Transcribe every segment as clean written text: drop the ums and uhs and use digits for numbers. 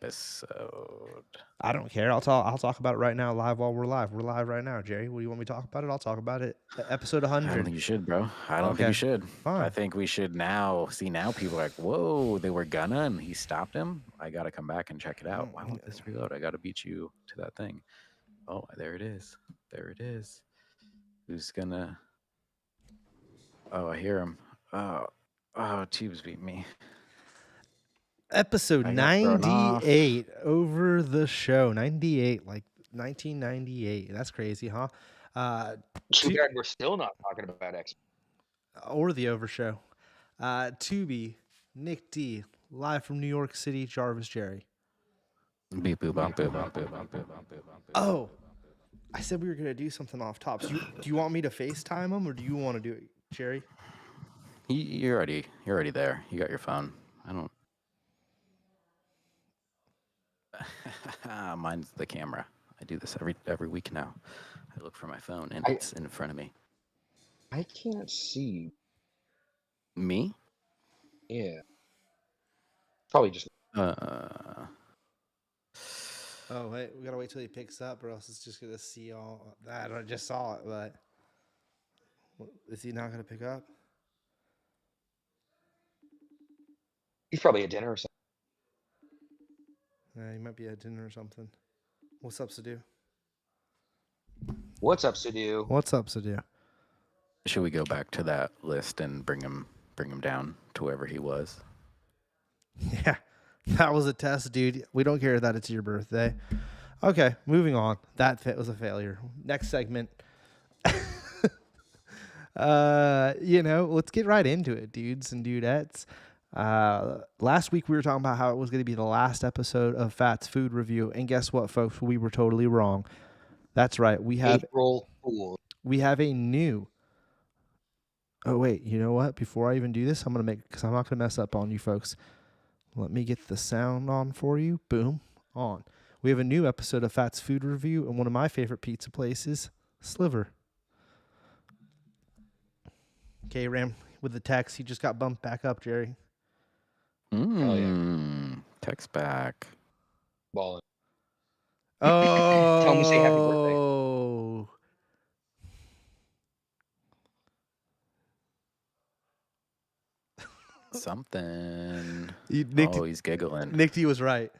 episode? I don't care. I'll talk about it right now, live while we're live. We're live right now, Jerry. What do you want me to talk about it? I'll talk about it. Episode I don't 100. think you should, bro. I don't think you should. Fine. I think we should now see. Now people are like, whoa, they were gonna, and he stopped him. I got to come back and check it out. Why won't this reload? I got to beat you to that thing. Oh, there it is. There it is. Who's gonna? Oh, I hear him. Oh, Tubes beat me. Episode 98, Over the Show. 98, like 1998. That's crazy, huh? Too bad we're still not talking about X. Or the Over Show. Tubi, Nick D, live from New York City, Jarvis Jerry. Oh, I said we were going to do something off top. So do you want me to FaceTime him, or do you want to do it, Jerry? You're already there. You got your phone. I don't. Mine's the camera. I do this every week now. I look for my phone and it's in front of me. I can't see. Me? Yeah. Probably just. Oh wait, we gotta wait till he picks up, or else it's just gonna see all that. I just saw it, but is he not gonna pick up? He's probably at dinner or something. He might be at dinner or something. What's up, Sadu? What's up, Sadu? What's up, Sadu? Should we go back to that list and bring him down to wherever he was? Yeah, that was a test, dude. We don't care that it's your birthday. Okay, moving on. That was a failure. Next segment. Let's get right into it, dudes and dudettes. Last week we were talking about how it was going to be the last episode of Fat's food review, and guess what, folks? We were totally wrong. That's right. We have April Fool. We have a new. Oh wait, you know what? Before I even do this, I'm gonna because I'm not gonna mess up on you folks. Let me get the sound on for you. Boom, on. We have a new episode of Fat's food review, and one of my favorite pizza places, Sliver. Okay, Ram, with the text, he just got bumped back up, Jerry. Text back. Ballin'. Oh. Tell him to say happy birthday. Something. He's giggling. Nick D was right.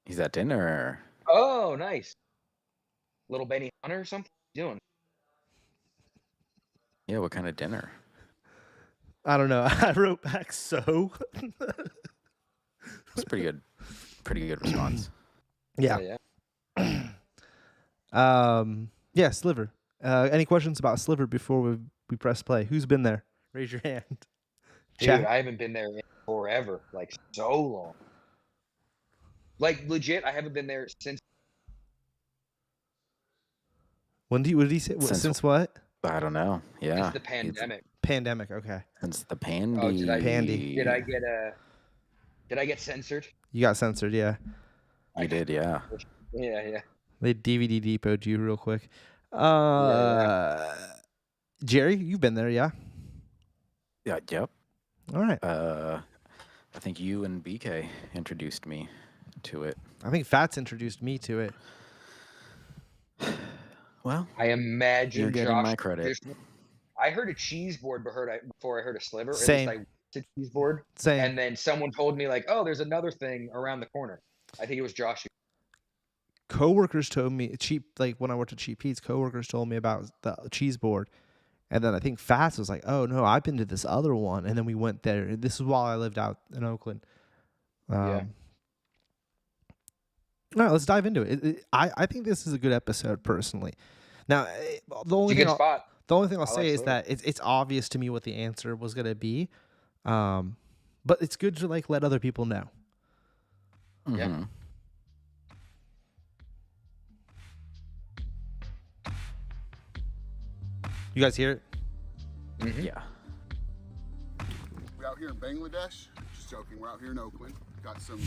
He's at dinner. Oh, nice. Little Benny Hunter or something? What are you doing? Yeah, what kind of dinner? I don't know. I wrote back so. It's pretty good. Pretty good response. Yeah. Yeah, Sliver. Any questions about Sliver before we press play? Who's been there? Raise your hand. Dude, I haven't been there in forever. Like, so long. Like, legit, I haven't been there since. What did he say? Since what? I don't know. Yeah. Since the pandemic. Pandemic, okay. Since the pandy. Oh, Pandy. Did I get censored? You got censored, yeah. You did, yeah. Yeah. They DVD depoted you real quick. Yeah. Jerry, you've been there, yeah? Yeah, yep. All right. I think you and BK introduced me to it. I think Fats introduced me to it. Well, I imagine you're getting Josh, my credit. I heard a cheese board before I heard a Sliver. Same. At least I went to cheese board. Same. And then someone told me, like, oh, there's another thing around the corner. I think it was Josh. Coworkers told me when I worked at Cheap Pete's, coworkers told me about the cheese board. And then I think Fats was like, oh no, I've been to this other one. And then we went there. This is while I lived out in Oakland. Yeah. No, let's dive into it. I think this is a good episode personally. Now, the only thing I'll say is that it's obvious to me what the answer was going to be. But it's good to let other people know. Mm-hmm. Yeah. You guys hear it? Mm-hmm. Yeah. We're out here in Bangladesh. Just joking. We're out here in Oakland. Got some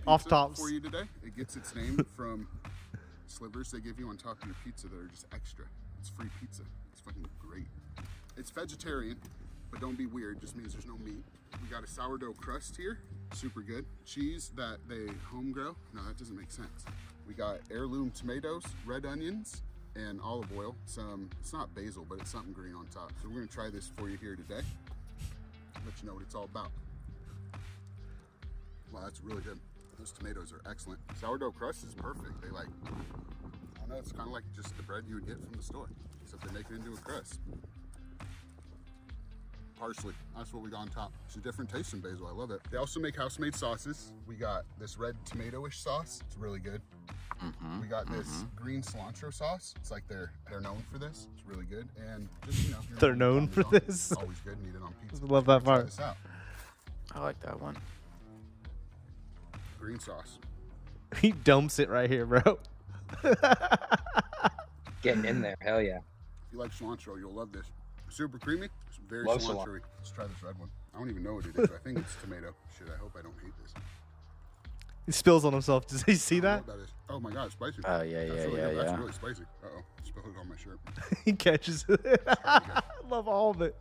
off tops for you today. It gets its name from slivers they give you on top of your pizza that are just extra. It's free pizza. It's fucking great. It's vegetarian. but don't be weird. Just means there's no meat. We got a sourdough crust here, super good. Cheese that they home grow. No, that doesn't make sense. We got heirloom tomatoes, red onions, and olive oil. It's not basil, but it's something green on top. So we're gonna try this for you here today. Let you know what it's all about. Wow, that's really good. Those tomatoes are excellent. Sourdough crust is perfect. They like, I don't know, it's kind of like just the bread you would get from the store, except they make it into a crust. Parsley, that's what we got on top. It's a different taste than basil, I love it. They also make house-made sauces. We got this red tomato-ish sauce, it's really good. We got this green cilantro sauce. It's like they're known for this. It's really good. And just, you know, They're known for this. Always good and eat it on pizza. Love that Try part. this out. I like that one. Green sauce. He dumps it right here, bro. Getting in there, hell yeah. If you like cilantro, you'll love this. Super creamy. It's very Love cilantro-y. Let's try this red one. I don't even know what it is. I think it's tomato. Shit, I hope I don't hate this. He spills on himself. Does he see I that? don't know what that is. Oh my god, it's spicy. Oh, yeah, That's yeah, really yeah, good. That's yeah. really spicy. Uh-oh, spilled it on my shirt. He catches it. I love all of it.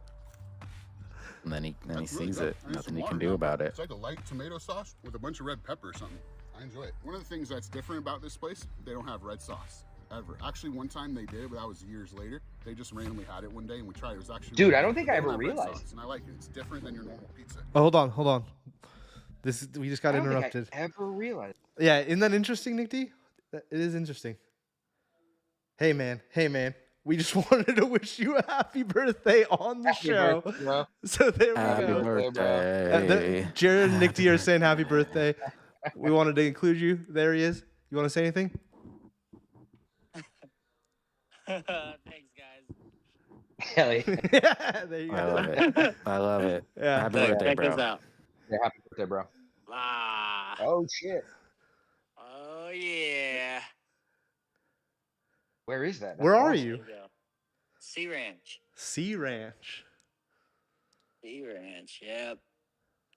And then he That's really sees good. it. I need Nothing some he water can do now. about it. It's like a light tomato sauce with a bunch of red pepper or something. I enjoy it. One of the things that's different about this place, they don't have red sauce. Ever. Actually, one time they did, but that was years later. They just randomly had it one day and we tried it. It was actually Dude, really I don't good. think They I ever have red realized. sauce, and I like it. It's different than your normal pizza. Oh, hold on. We just got I don't interrupted. think I ever realized. Yeah, isn't that interesting, Nick D? It is interesting. Hey man. We just wanted to wish you a happy birthday on the Happy show. birthday, bro. So there we Happy go. birthday. Jared and Nick D are saying happy birthday. We wanted to include you. There he is. You want to say anything? Thanks, guys. Hell yeah. Yeah, there you I go. love it. I love it. Yeah. Happy Look, birthday, check this bro. out. Yeah, happy birthday, bro. Ah. Oh shit. Oh, yeah. Where is that? Where That's are awesome. you? There you go. Sea Ranch. Sea Ranch. Sea Ranch, yep.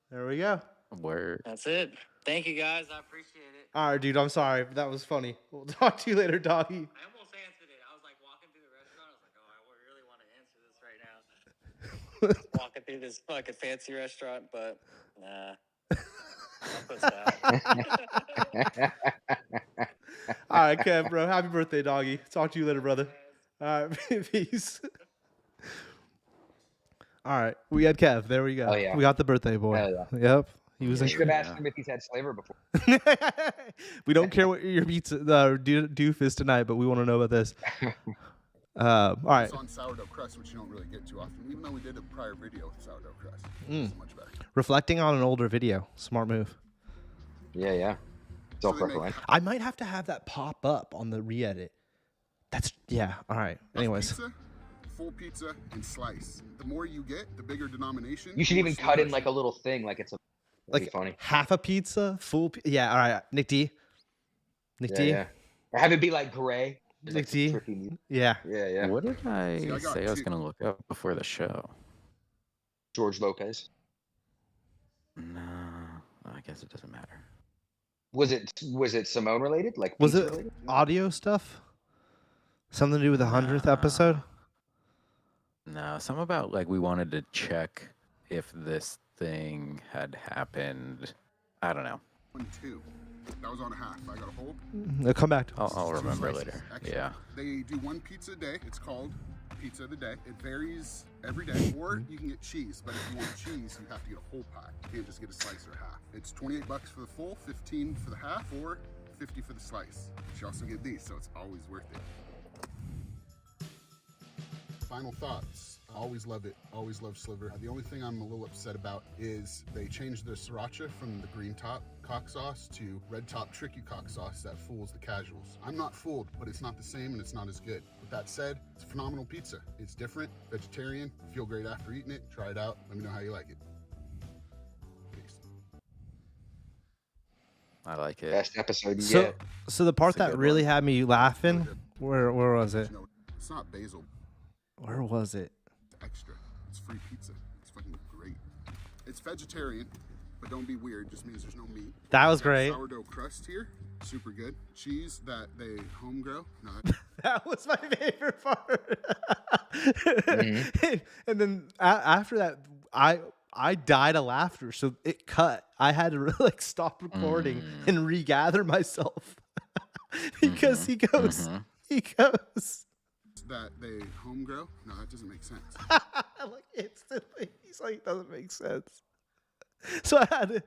There we go. Word. That's it. Thank you, guys. I appreciate it. All right, dude. I'm sorry. That was funny. We'll talk to you later, doggy. I almost answered it. I was like walking through the restaurant. I was like, oh, I really want to answer this right now. Walking through this fucking fancy restaurant, but nah. I'll put that. All right, Kev, bro. Happy birthday, doggy. Talk to you later, brother. All right, peace. All right, we had Kev. There we go. Oh, yeah. We got the birthday boy. Hell Yep, he was. You In- should have asked him if he's had Slaver before. We don't care what your pizza doof is tonight, but we want to know about this. All right. It's on sourdough crust, which you don't really get too often, even though we did a prior video with sourdough crust. Mm. It's much better. Reflecting on an older video. Smart move. Yeah, yeah. So they Self-referential. I might have to have that pop up on the re-edit. That's yeah. All right. Anyways, Pizza, full pizza, and slice. The more you get, the bigger denomination. You should the more even cut in slivers like you a little thing, like it's a. That'd like be funny. half a pizza, full. Yeah. All right. Nick D. Nick Yeah, D. yeah. Or have it be like gray. Nick Like some D. trippy meat. Yeah. Yeah, yeah. What did I See, I got say I was two. going to look up before the show? George Lopez. No, I guess it doesn't matter. Was it Simone related? Like Was pizza it related? audio stuff? Something to do with the 100th episode? No, something about like we wanted to check if this thing had happened. I don't know. 1, 2. That was on a half. I got a whole. No, come back to us. I'll Two remember slices. later. Excellent. Yeah. They do one pizza a day. It's called pizza of the day. It varies every day. Or you can get cheese, but if you want cheese, you have to get a whole pie. You can't just get a slice or a half. It's $28 for the full, 15 for the half, or 50 for the slice. But you also get these, so it's always worth it. Final thoughts. Always love it. Always love Sliver. The only thing I'm a little upset about is they changed the sriracha from the green top cock sauce to red top tricky cock sauce that fools the casuals. I'm not fooled, but it's not the same and it's not as good. With that said, it's a phenomenal pizza. It's different, vegetarian, feel great after eating it. Try it out. Let me know how you like it. Peace. I like it. Best episode you So, get. so the part That's a that good really one. had me laughing, where was it? You know, it's not basil. Where was it? It's extra. It's free pizza. It's fucking great. It's vegetarian, but don't be weird. Just means there's no meat. That was Got great. Sourdough crust here, super good. Cheese that they home grow. No, that, That was my favorite part. Mhm. And then after that, I died of laughter, so it cut. I had to like stop recording and regather myself because he goes, that they home grow. No, that doesn't make sense. like instantly. He's like, doesn't make sense. So I had to.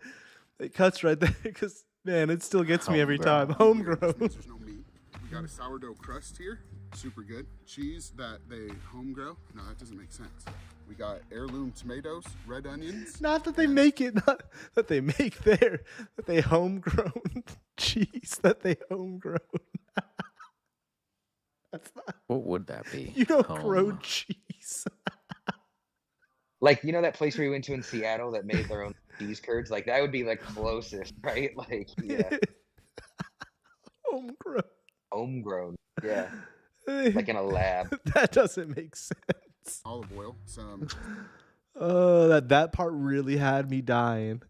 It cuts right there because man, it still gets me every time. Homegrown. Homegrown. There's no meat. We got a sourdough crust here, super good. Cheese that they home grow. No, that doesn't make sense. We got heirloom tomatoes, red onions. Not that they make it, not that they make there, that they homegrown cheese that they homegrown. That's not. What would that be? You don't Home. grow cheese. Like, you know that place we went to in Seattle that made their own cheese curds? Like, that would be like closest, right? Like, yeah, Homegrown. homegrown. Yeah, like in a lab. That doesn't make sense. Olive oil, some Oh, that part really had me dying.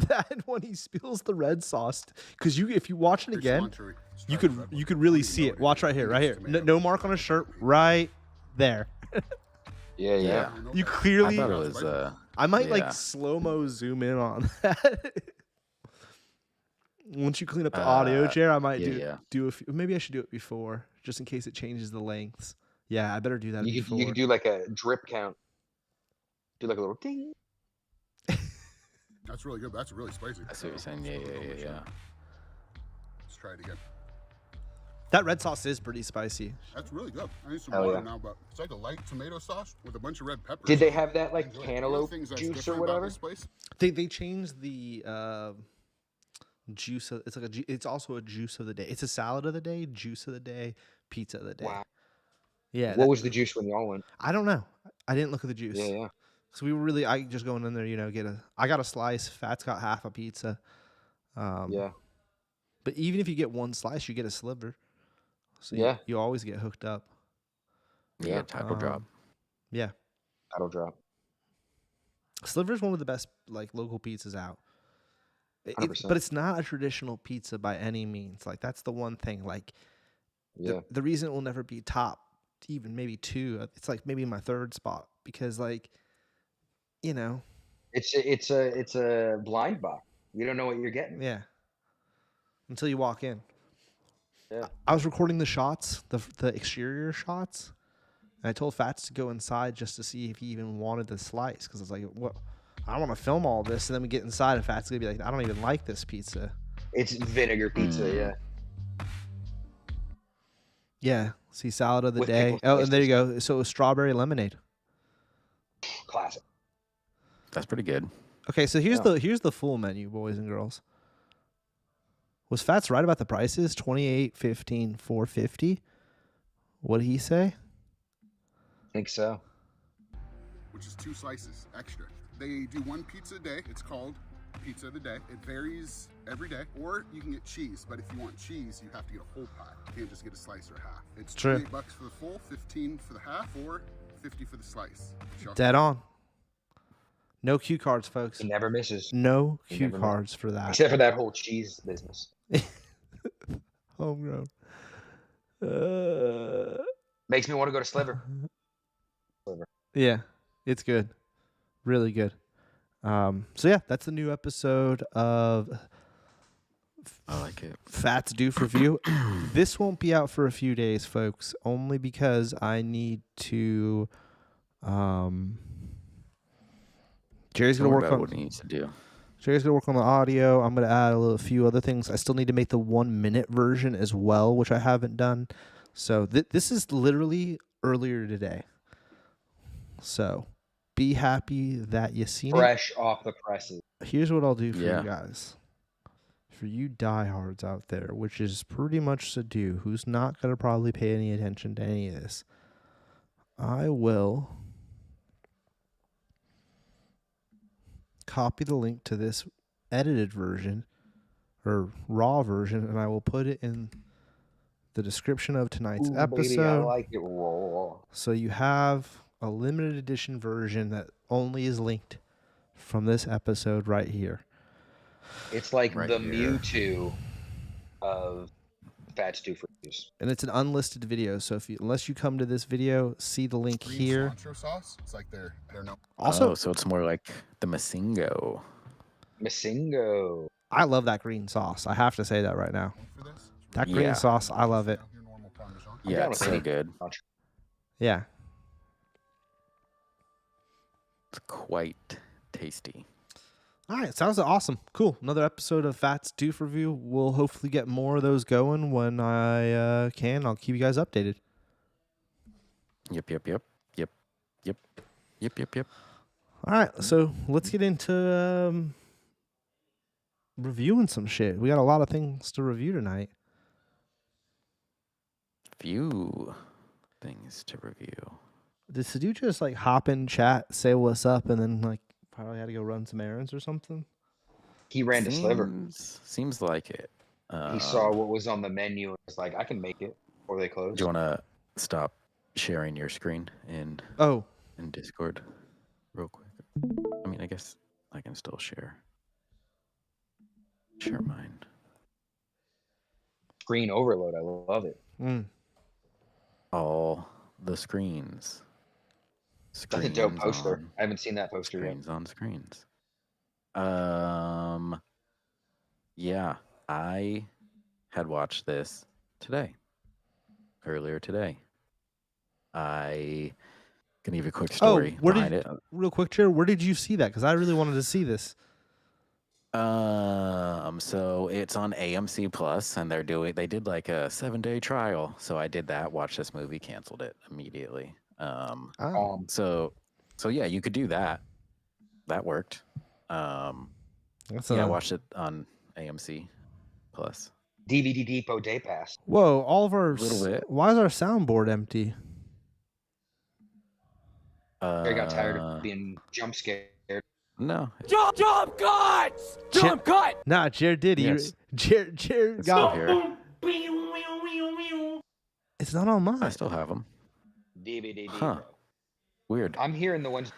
That when he spills the red sauce, because if you watch it again, you could really see it. Watch right here. No mark on his shirt, right there. Yeah, yeah. You I clearly. thought it was. I might yeah. like slow-mo zoom in on that. Once you clean up the audio chair, I might do a few. Maybe I should do it before, just in case it changes the lengths. Yeah, I better do that before. You could do like a drip count. Do like a little ding. That's really good. That's really spicy. I see what you're saying. Yeah. Let's try it again. That red sauce is pretty spicy. That's really good. I need some Hell water yeah. now, but it's like a light tomato sauce with a bunch of red peppers. Did they have that like Enjoy it. cantaloupe Things that's juice or different about whatever? this place? They changed the juice. It's like it's also a juice of the day. It's a salad of the day, juice of the day, pizza of the day. Wow. Yeah. What was the juice when y'all went? I don't know. I didn't look at the juice. Yeah. So we were really. I just going in there, I got a slice. Fat's got half a pizza. Yeah. But even if you get one slice, you get a sliver. So Yeah. you always get hooked up. Yeah, taco drop. Yeah. That'll drop. Sliver's one of the best like local pizzas out. 100%. But it's not a traditional pizza by any means. Like that's the one thing. Like Yeah. the reason it will never be top, even maybe 2. It's like maybe my 3rd spot because like, It's a blind box. You don't know what you're getting. yeah. Until you walk in. Yeah. I was recording the shots, the exterior shots, and I told Fats to go inside just to see if he even wanted the slice because I was like, "What? I don't want to film all this." And then we get inside, and Fats gonna be like, "I don't even like this pizza." It's vinegar pizza. Yeah. Yeah. See, salad of the With day. pickles Oh, and sliced there or you go. So it was strawberry lemonade. Classic. That's pretty good. Okay, so here's the full menu, boys and girls. Was Fats right about the prices? $28, $15, $4.50. What did he say? I think so. Which is 2 slices extra. They do 1 pizza a day. It's called pizza of the day. It varies every day. Or you can get cheese, but if you want cheese, you have to get a whole pie. You can't just get a slice or half. It's True. $28 for the full, 15 for the half, or 50 for the slice. Dead on. No cue cards, folks. He never misses. No He cue never cards for that. Except for that whole cheese business. Homegrown. Makes me want to go to Sliver. Yeah, it's good. Really good. So yeah, that's the new episode of I like it. Fats Doof Review. This won't be out for a few days, folks, only because I need to Jerry's gonna Don't work worry about on what he needs to do. Jerry's gonna work on the audio. I'm gonna add a few other things. I still need to make the 1-minute version as well, which I haven't done. So this is literally earlier today. So be happy that you seen Fresh off the presses. it. Here's what I'll do for Yeah. you guys. For you diehards out there, which is pretty much Sadu, who's not gonna probably pay any attention to any of this, I will copy the link to this edited version or raw version, and I will put it in the description of tonight's Ooh, episode. baby, I like it raw. So you have a limited edition version that only is linked from this episode right here. It's like Right the here. Mewtwo of Fats do for use. And it's an unlisted video, so unless you come to this video, see the link Green here. cilantro sauce. It's like their, I don't know. Also, so it's more like the Masingo. Masingo. I love that green sauce. I have to say that right now. For this. It's That Yeah. green sauce, I love it. Your normal Parmesan. I'm Yeah, down it's with so any- good. Yeah. It's quite tasty. All right, sounds awesome. Cool. Another episode of Fats Doof Review. We'll hopefully get more of those going when I can. I'll keep you guys updated. Yep. All right, so let's get into reviewing some shit. We got a lot of things to review tonight. Few things to review. Did Sadu just like hop in chat, say what's up, and then like probably had to go run some errands or something? He ran to Sliver. Seems like it. He saw what was on the menu and was like, I can make it before they close. Do you want to stop sharing your screen in Discord real quick? I mean, I guess I can still share mine. Screen overload. I love it. All the screens. That's a dope poster. I haven't seen that poster yet. Screens on screens. Yeah, I had watched this earlier today. I can give you a quick story behind it. Real quick, Chair, where did you see that? Because I really wanted to see this. So it's on AMC Plus, and they did like a 7-day trial. So I did that, watched this movie, canceled it immediately. So yeah, you could do that. That worked. I watched it on AMC Plus. DVD Depot Day Pass. Whoa, all of our Little bit. Why is our soundboard empty? I got tired of being jump scared. No. Jump cuts! Jump cut! Nah, Jared did. Yes. Jared It's got still here. It's not on mine. I still have them. DVD Depot. Huh. Weird. I'm hearing the ones.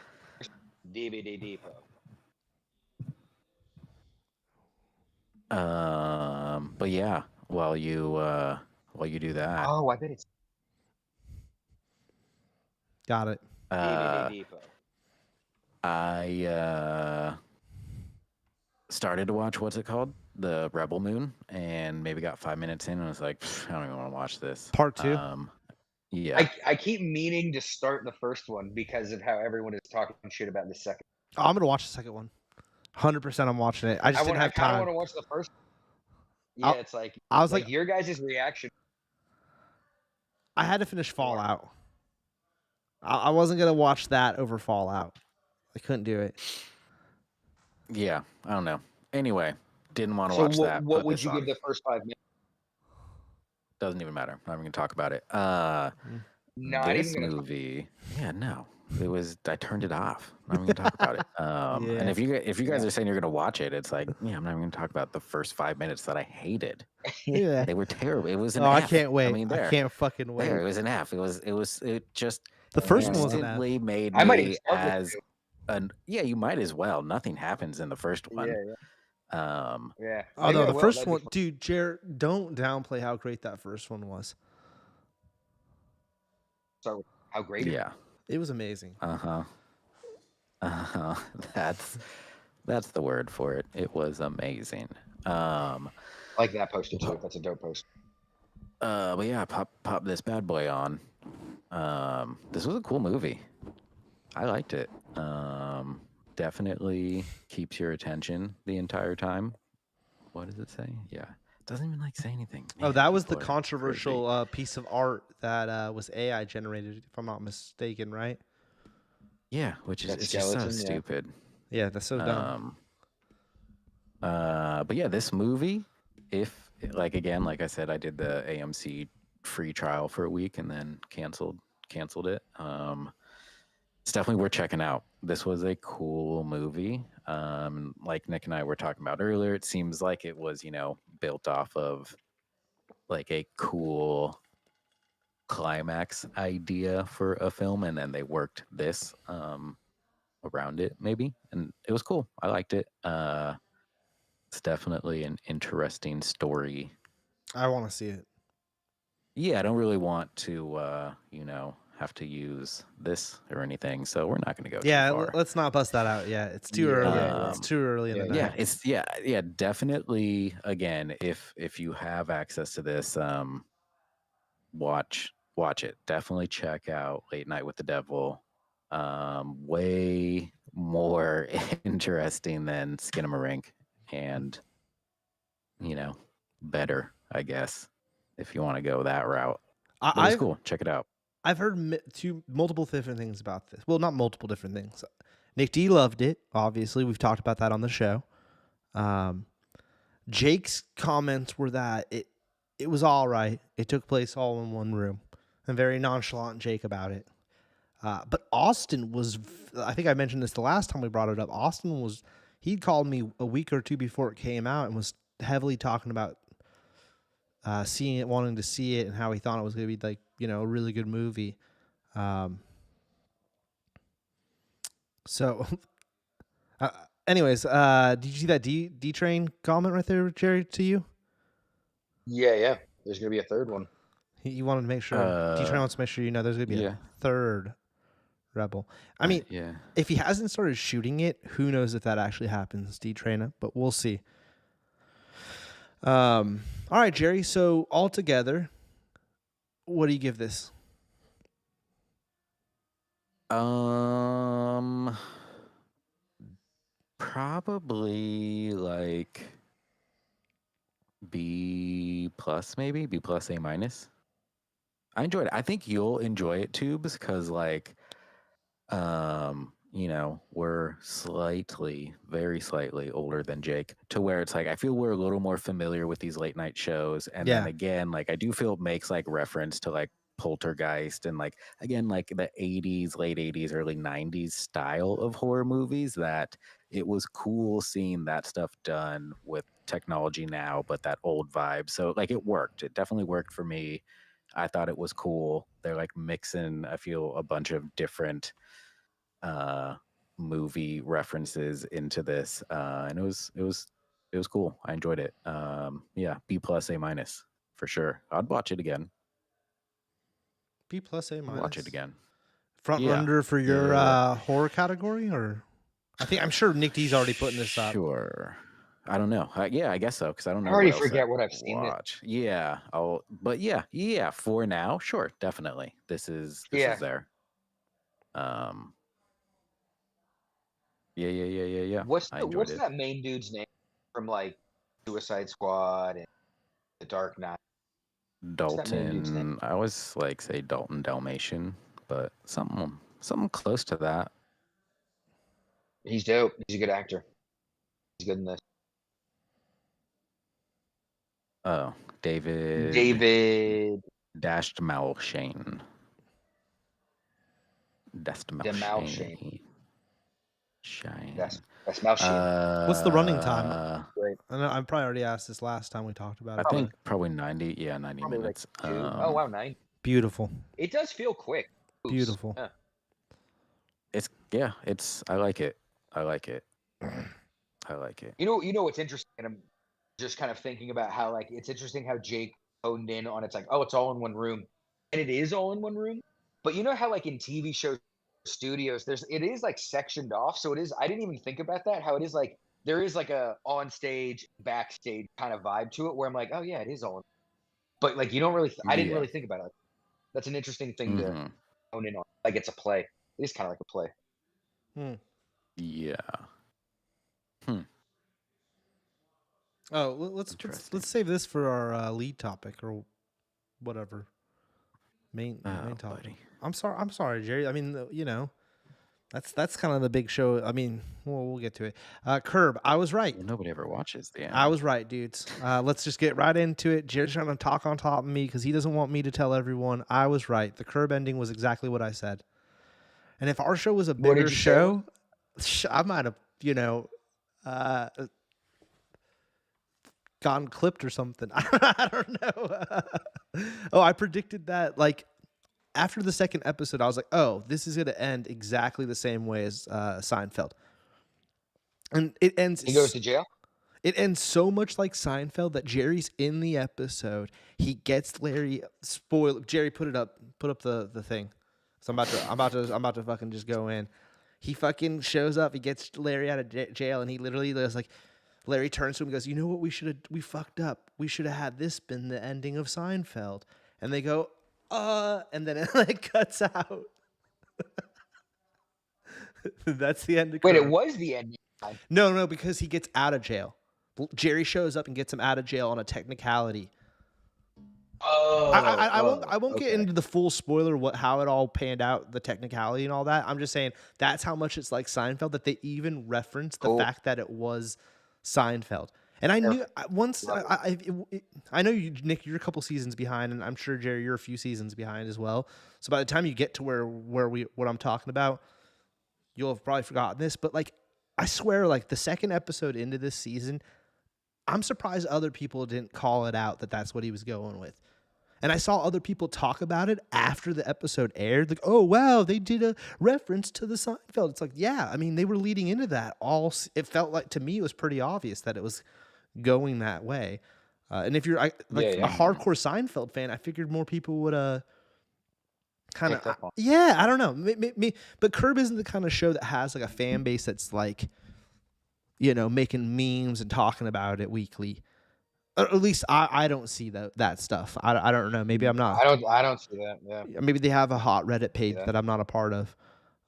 DVD Depot. But yeah, while you do that, Oh, I bet it's Got it. DVD Depot. I started to watch what's it called, the Rebel Moon, and maybe got 5 minutes in and was like, I don't even want to watch this. Part 2. Yeah. I keep meaning to start the first one because of how everyone is talking shit about the second. Oh, I'm gonna watch the second one. 100%, I'm watching it. I just didn't have I time. want to watch the first. Yeah, it's like I was like your guys' reaction. I had to finish Fallout. I wasn't gonna watch that over Fallout. I couldn't do it. Yeah, I don't know. Anyway, didn't want to So watch that. what put would this you on. give the first 5 minutes? Doesn't even matter. I'm not even gonna talk about it. Not This even gonna movie, yeah, no. It was. I turned it off. I'm not even gonna talk about it. And if you guys are saying you're gonna watch it, it's like, yeah, I'm not even gonna talk about the first 5 minutes that I hated. Yeah. They were terrible. It was an Oh, F. I can't wait. I mean, I can't fucking wait. There, it was an F. It just The first one was an F. instantly made I might even me start with as yeah, you might as well. Nothing happens in the first one. Yeah. Oh Maybe no, I the will. first That'd be one, fun. dude. Jared, don't downplay how great that first one was. Start with how great it is. Yeah. It was amazing. That's the word for it. It was amazing. I like that poster too. That's a dope poster. But yeah, pop this bad boy on. This was a cool movie. I liked it. Definitely keeps your attention the entire time. What does it say? Yeah, it doesn't even like say anything. Oh, Man, that was the people are controversial piece of art that was AI generated, if I'm not mistaken, right? crazy. Yeah, which is That it's just so skeleton, yeah. stupid. Yeah, that's so dumb. But yeah, this movie, if like again, like I said, I did the AMC free trial for a week and then canceled it. It's definitely worth checking out. This was a cool movie. Like Nick and I were talking about earlier, it seems like it was, built off of like a cool climax idea for a film, and then they worked this around it, maybe, and it was cool. I liked it. It's definitely an interesting story. I want to see it. yeah, I don't really want to, have to use this or anything. So we're not going to go too far. Let's not bust that out yet. It's too Yeah, early. yeah, It's too early in the Yeah, night. it's yeah, definitely. Again, if you have access to this, watch it. Definitely check out Late Night with the Devil. Way more interesting than Skinamarink, and better, I guess, if you want to go that route. But it's I've cool. Check it out. I've heard multiple different things about this. Well, not multiple different things. Nick D loved it. Obviously, we've talked about that on the show. Jake's comments were that it was all right. It took place all in one room, and very nonchalant Jake about it. But Austin was, I think I mentioned this the last time we brought it up. Austin was, he'd called me a week or two before it came out and was heavily talking about seeing it, wanting to see it, and how he thought it was going to be like, a really good movie. So, anyways, did you see that D Train comment right there, Jerry, to you? yeah. There's gonna be a third one. He wanted to make sure, D Train wants to make sure there's going to be a third Rebel. I mean, yeah. if he hasn't started shooting it, who knows if that actually happens, D Trainer, but we'll see. All right, Jerry. So altogether, what do you give this? Probably like B plus, maybe B plus, A minus. I enjoyed it. I think you'll enjoy it, Tubes, because we're very slightly older than Jake, to where it's like I feel we're a little more familiar with these late night shows, and then again, like I do feel it makes like reference to like Poltergeist and like again like the 80s, late 80s, early 90s style of horror movies, that it was cool seeing that stuff done with technology now, but that old vibe. So like it worked. It definitely worked for me. I thought it was cool. They're like mixing, I feel, a bunch of different movie references into this, and it was cool. I enjoyed it. Yeah, B plus, A minus for sure. I'd watch it again. B plus, A minus. Watch it again. Front runner for your horror category, or I'm sure Nick D's already putting this up. Sure. I don't know. I guess so, because I don't know. I already forget what I've seen. Yeah. But yeah. For now, sure, definitely. This is there. Yeah. What's that main dude's name from like Suicide Squad and The Dark Knight? Dalton. I always like say Dalton Dalmatian, but something close to that. He's dope. He's a good actor. He's good in this. Oh, David Dashed Malshane. Shine. That's Malshane. What's the running time? Great. I know I probably already asked this last time we talked about it. I think probably 90. Yeah, 90 minutes. Like oh wow, 90. Beautiful. It does feel quick. Beautiful. Yeah. I like it. I like it. You know what's interesting, and I'm just kind of thinking about how like it's interesting how Jake honed in on it's like, oh, it's all in one room, and it is all in one room. But you know how like in TV shows, studios, it is like sectioned off. So it is. I didn't even think about that. How it is like there is like a on stage, backstage kind of vibe to it, where I'm like, oh yeah, it is all in. But like you don't really. I didn't really think about it. That's an interesting thing to hone in on. Like it's a play. It is kind of like a play. Yeah. Oh, let's save this for our lead topic or whatever. Main topic. Buddy. I'm sorry, Jerry. I mean, that's kind of the big show. I mean, we'll get to it. Curb, I was right. Well, nobody ever watches the end. I was right, dudes. Let's just get right into it. Jerry's trying to talk on top of me because he doesn't want me to tell everyone. I was right. The Curb ending was exactly what I said. And if our show was a bigger show, I might have, gotten clipped or something. I don't know. I predicted that like after the second episode, I was like, oh, this is going to end exactly the same way as Seinfeld. And it ends. He goes to jail? It ends so much like Seinfeld that Jerry's in the episode. He gets Larry. Jerry, put up the thing. So I'm about to fucking just go in. He fucking shows up. He gets Larry out of jail, and he literally is like, Larry turns to him and goes, "You know what? We fucked up. We should have had this been the ending of Seinfeld." And they go, and then it like cuts out. That's the end of Wait, Curb. it was the ending. No, because he gets out of jail. Jerry shows up and gets him out of jail on a technicality. Oh, I won't get into the full spoiler how it all panned out, the technicality and all that. I'm just saying that's how much it's like Seinfeld that they even referenced the fact that it was Seinfeld. And I knew once I know you, Nick, you're a couple seasons behind, and I'm sure Jerry, you're a few seasons behind as well. So by the time you get to what I'm talking about, you'll have probably forgotten this. But like, I swear, like the second episode into this season, I'm surprised other people didn't call it out that that's what he was going with. And I saw other people talk about it after the episode aired. Like, oh, wow, they did a reference to the Seinfeld. It's like, yeah, I mean, they were leading into that. It felt like, to me, it was pretty obvious that it was going that way. And if you're a hardcore Seinfeld fan, I figured more people would kind of, I don't know. But Curb isn't the kind of show that has like a fan base that's like, you know, making memes and talking about it weekly. Or at least I don't see that stuff. I don't know. Maybe I'm not. I don't see that. Yeah. Maybe they have a hot Reddit page that I'm not a part of.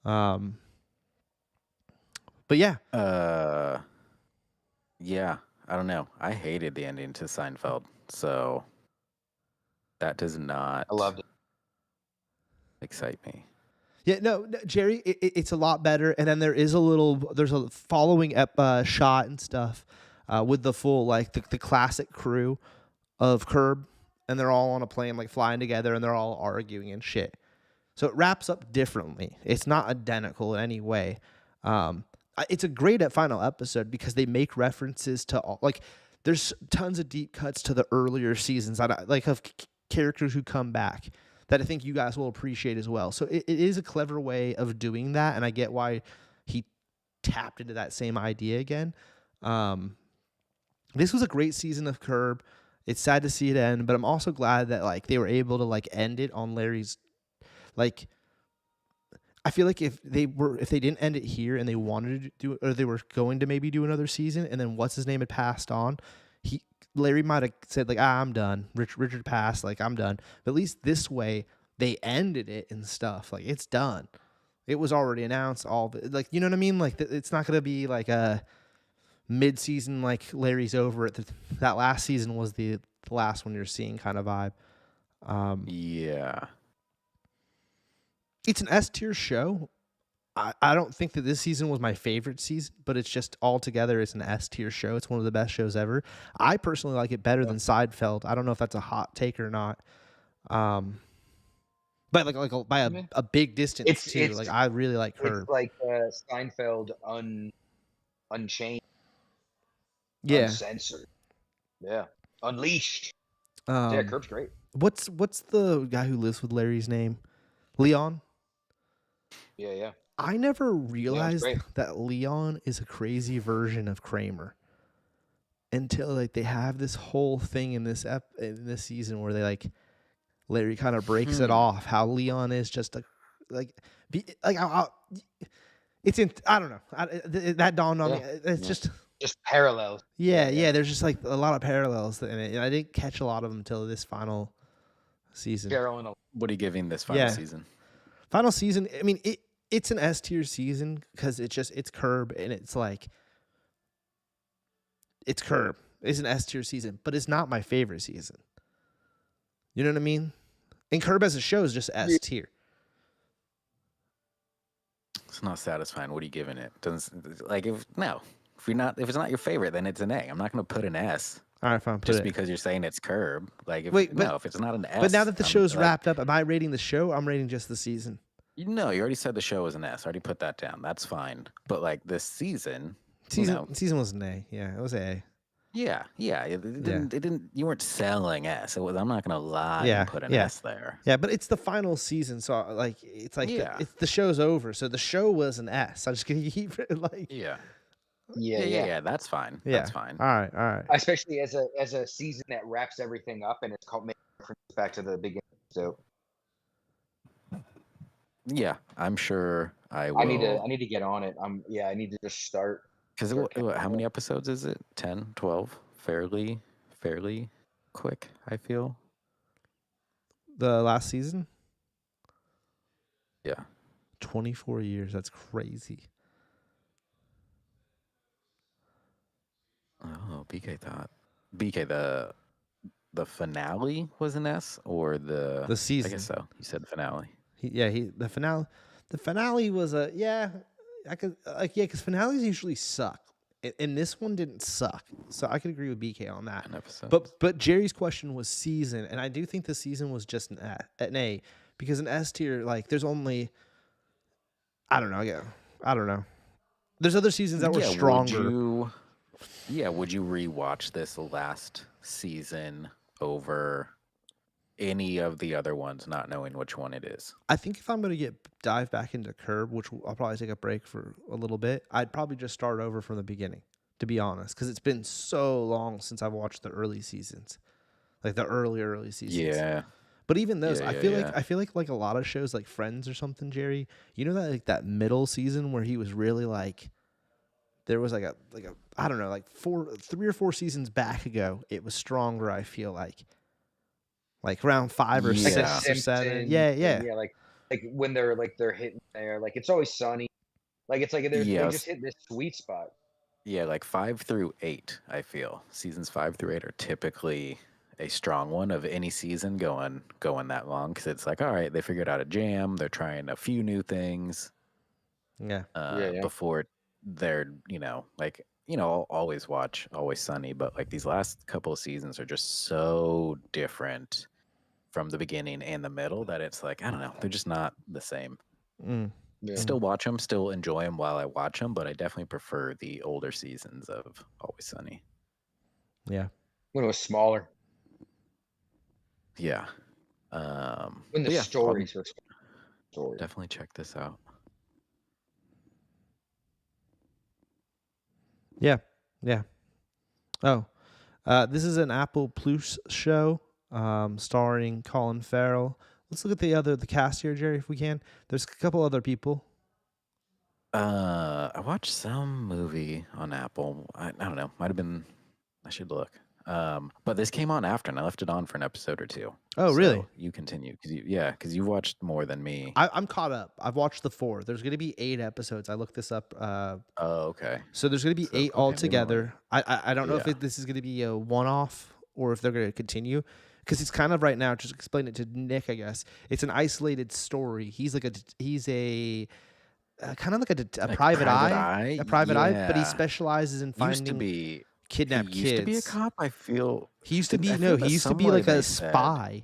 But yeah. Yeah. I don't know. I hated the ending to Seinfeld, so that does not. I loved it. Excite me. Yeah, no, Jerry, it's a lot better. And then there's a following shot and stuff with the full, like the classic crew of Curb, and they're all on a plane, like flying together, and they're all arguing and shit. So it wraps up differently. It's not identical in any way. It's a great final episode because they make references to all, like, there's tons of deep cuts to the earlier seasons, like of characters who come back, that I think you guys will appreciate as well. So it is a clever way of doing that, and I get why he tapped into that same idea again. This was a great season of Curb. It's sad to see it end, but I'm also glad that like they were able to like end it on Larry's, like, I feel like if they didn't end it here and they wanted to do, or they were going to maybe do another season, and then what's his name had passed on, Larry might have said like, I'm done. Richard passed, like I'm done. But at least this way they ended it and stuff. Like it's done. It was already announced. Like, you know what I mean? Like it's not gonna be like a mid-season like Larry's over it. That last season was the last one you're seeing kind of vibe. Yeah. It's an S-tier show. I don't think that this season was my favorite season, but it's just altogether it's an S-tier show. It's one of the best shows ever. I personally like it better than Seinfeld. I don't know if that's a hot take or not. But like by a big distance too. Like I really like Curb. It's like Seinfeld Unchained. Yeah. Uncensored. Yeah. Unleashed. Yeah, Curb's great. What's the guy who lives with Larry's name? Leon? Yeah. I never realized that Leon is a crazy version of Kramer until like they have this whole thing in this season where they like Larry kind of breaks it off how Leon is just I don't know. That dawned on me. It's just parallels. Yeah. There's just like a lot of parallels in it. And I didn't catch a lot of them until this final season. What are you giving this final season? Final season. I mean, it's an S-tier season because it's Curb, and it's like it's Curb. It's an S-tier season, but it's not my favorite season. You know what I mean? And Curb as a show is just S-tier. It's not satisfying. What are you giving it? Doesn't like if it's not your favorite, then it's an A. I'm not going to put an S. All right, fine. Just because you're saying it's Curb, like if it's not an S. But now that the show's wrapped up, am I rating the show? I'm rating just the season. No, you already said the show was an S. I already put that down. That's fine. But like this season was an A. Yeah, it was A. Yeah. It didn't. You weren't selling S. It was. I'm not gonna lie and put an S there. Yeah, but it's the final season, so like the show's over. So the show was an S. I'm just gonna keep it like. Yeah. Yeah. That's fine. Yeah. That's fine. All right. Especially as a season that wraps everything up and it's called making reference back to the beginning. So Yeah, I'm sure I will. I need to get on it. I need to just start. Because how many episodes is it? 10, 12? Fairly quick, I feel. The last season? Yeah. 24 years. That's crazy. Oh, BK the finale was an S, or the season. I guess so. You said finale. The finale was because finales usually suck. And this one didn't suck. So I could agree with BK on that. But Jerry's question was season, and I do think the season was just an A, because an S tier, like, there's only, I don't know. There's other seasons that were stronger. Would you rewatch this last season over any of the other ones, not knowing which one it is? I think if I'm going to dive back into Curb, which I'll probably take a break for a little bit, I'd probably just start over from the beginning, to be honest, because it's been so long since I've watched the early seasons, like the early seasons. Yeah. But even those, I feel like a lot of shows like Friends or something, Jerry, you know, that like that middle season where he was really like, there was like a I don't know, like 3 or 4 seasons back ago, it was stronger. I feel like around 5 or 6 or 7. Yeah. Like when they're hitting there, like It's Always Sunny, like it's like they just hit this sweet spot. Yeah, like 5 through 8, I feel. Seasons 5 through 8 are typically a strong one of any season going that long, because it's like, all right, they figured out a jam, they're trying a few new things. Before they're, I'll always watch Always Sunny, but like these last couple of seasons are just so different from the beginning and the middle that it's like, I don't know, they're just not the same. Still watch them, still enjoy them while I watch them, but I definitely prefer the older seasons of Always Sunny. Yeah. When it was smaller. Yeah. When the stories were stories. Definitely check this out. Yeah. Oh, this is an Apple Plus show, starring Colin Farrell. Let's look at the cast here, Jerry, if we can. There's a couple other people. I watched some movie on Apple. I don't know. Might have been. I should look. But this came on after, and I left it on for an episode or two. Oh, so really? You continue, because you watched more than me. I'm caught up. I've watched the 4. There's going to be 8 episodes. I looked this up. Oh, okay. So there's going to be 8 altogether. I don't know if this is going to be a one-off or if they're going to continue, because it's kind of right now. Just explain it to Nick, I guess. It's an isolated story. He's a kind of like a private eye, but he specializes in finding kidnapped kids. He used to be a cop, I feel. He used to be like a spy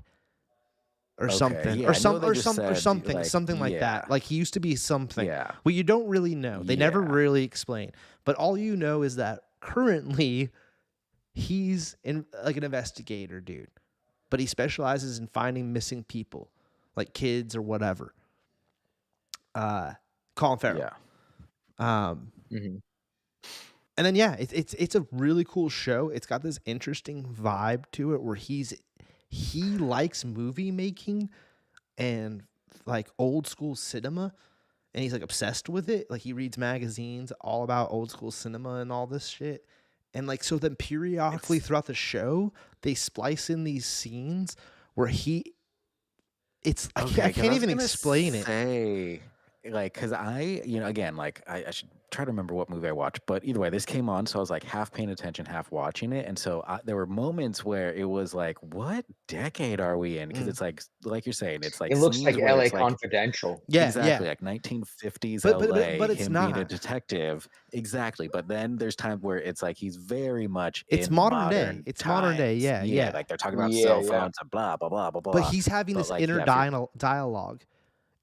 or something, or something like that. Like he used to be something. Yeah. Well, you don't really know. They never really explain. But all you know is that currently he's an investigator, dude. But he specializes in finding missing people, like kids or whatever. Colin Farrell. Yeah. And then it's a really cool show. It's got this interesting vibe to it where he likes movie making and like old school cinema, and he's like obsessed with it. Like he reads magazines all about old school cinema and all this shit. And like so then periodically throughout the show, they splice in these scenes where I can't even explain it. Like, because again, like I should try to remember what movie I watched, but either way, this came on, so I was like half paying attention, half watching it, and so there were moments where it was like, what decade are we in? Because it's like you're saying, it's like it looks like LA Confidential. Exactly, like 1950s LA, but it's him not being a detective, exactly. But then there's times where it's like he's very much in modern day. It's modern day, yeah. Like they're talking about cell phones and blah blah blah blah blah. But he's having this inner dialogue.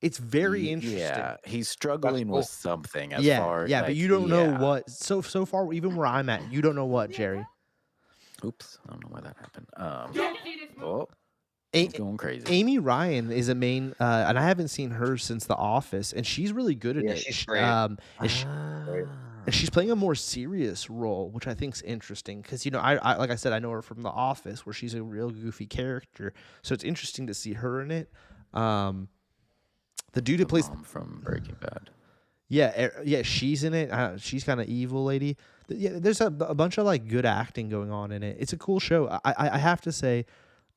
It's very interesting. Yeah, he's struggling with something. As far, but you don't know what. So far, even where I'm at, you don't know what, Jerry. Oops, I don't know why that happened. Going crazy. Amy Ryan is a main, and I haven't seen her since The Office, and she's really good at it. She's great. and she's playing a more serious role, which I think's interesting because I like I said, I know her from The Office, where she's a real goofy character. So it's interesting to see her in it. The dude who The plays mom from Breaking Bad. yeah, she's in it. She's kind of evil lady. Yeah, there's a bunch of like good acting going on in it. It's a cool show. I have to say,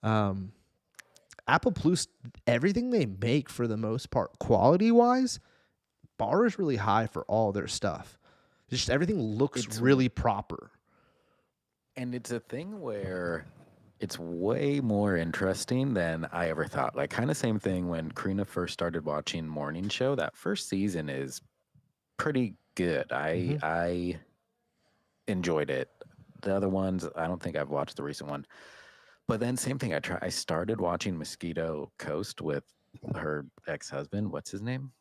Apple Plus, everything they make for the most part, quality wise, bar is really high for all their stuff. Just everything looks It's really proper. And it's a thing where it's way more interesting than I ever thought. Like, kind of same thing when Karina first started watching Morning Show. That first season is pretty good. I enjoyed it. The other ones, I don't think I've watched the recent one. But then same thing. I started watching Mosquito Coast with her ex-husband. What's his name?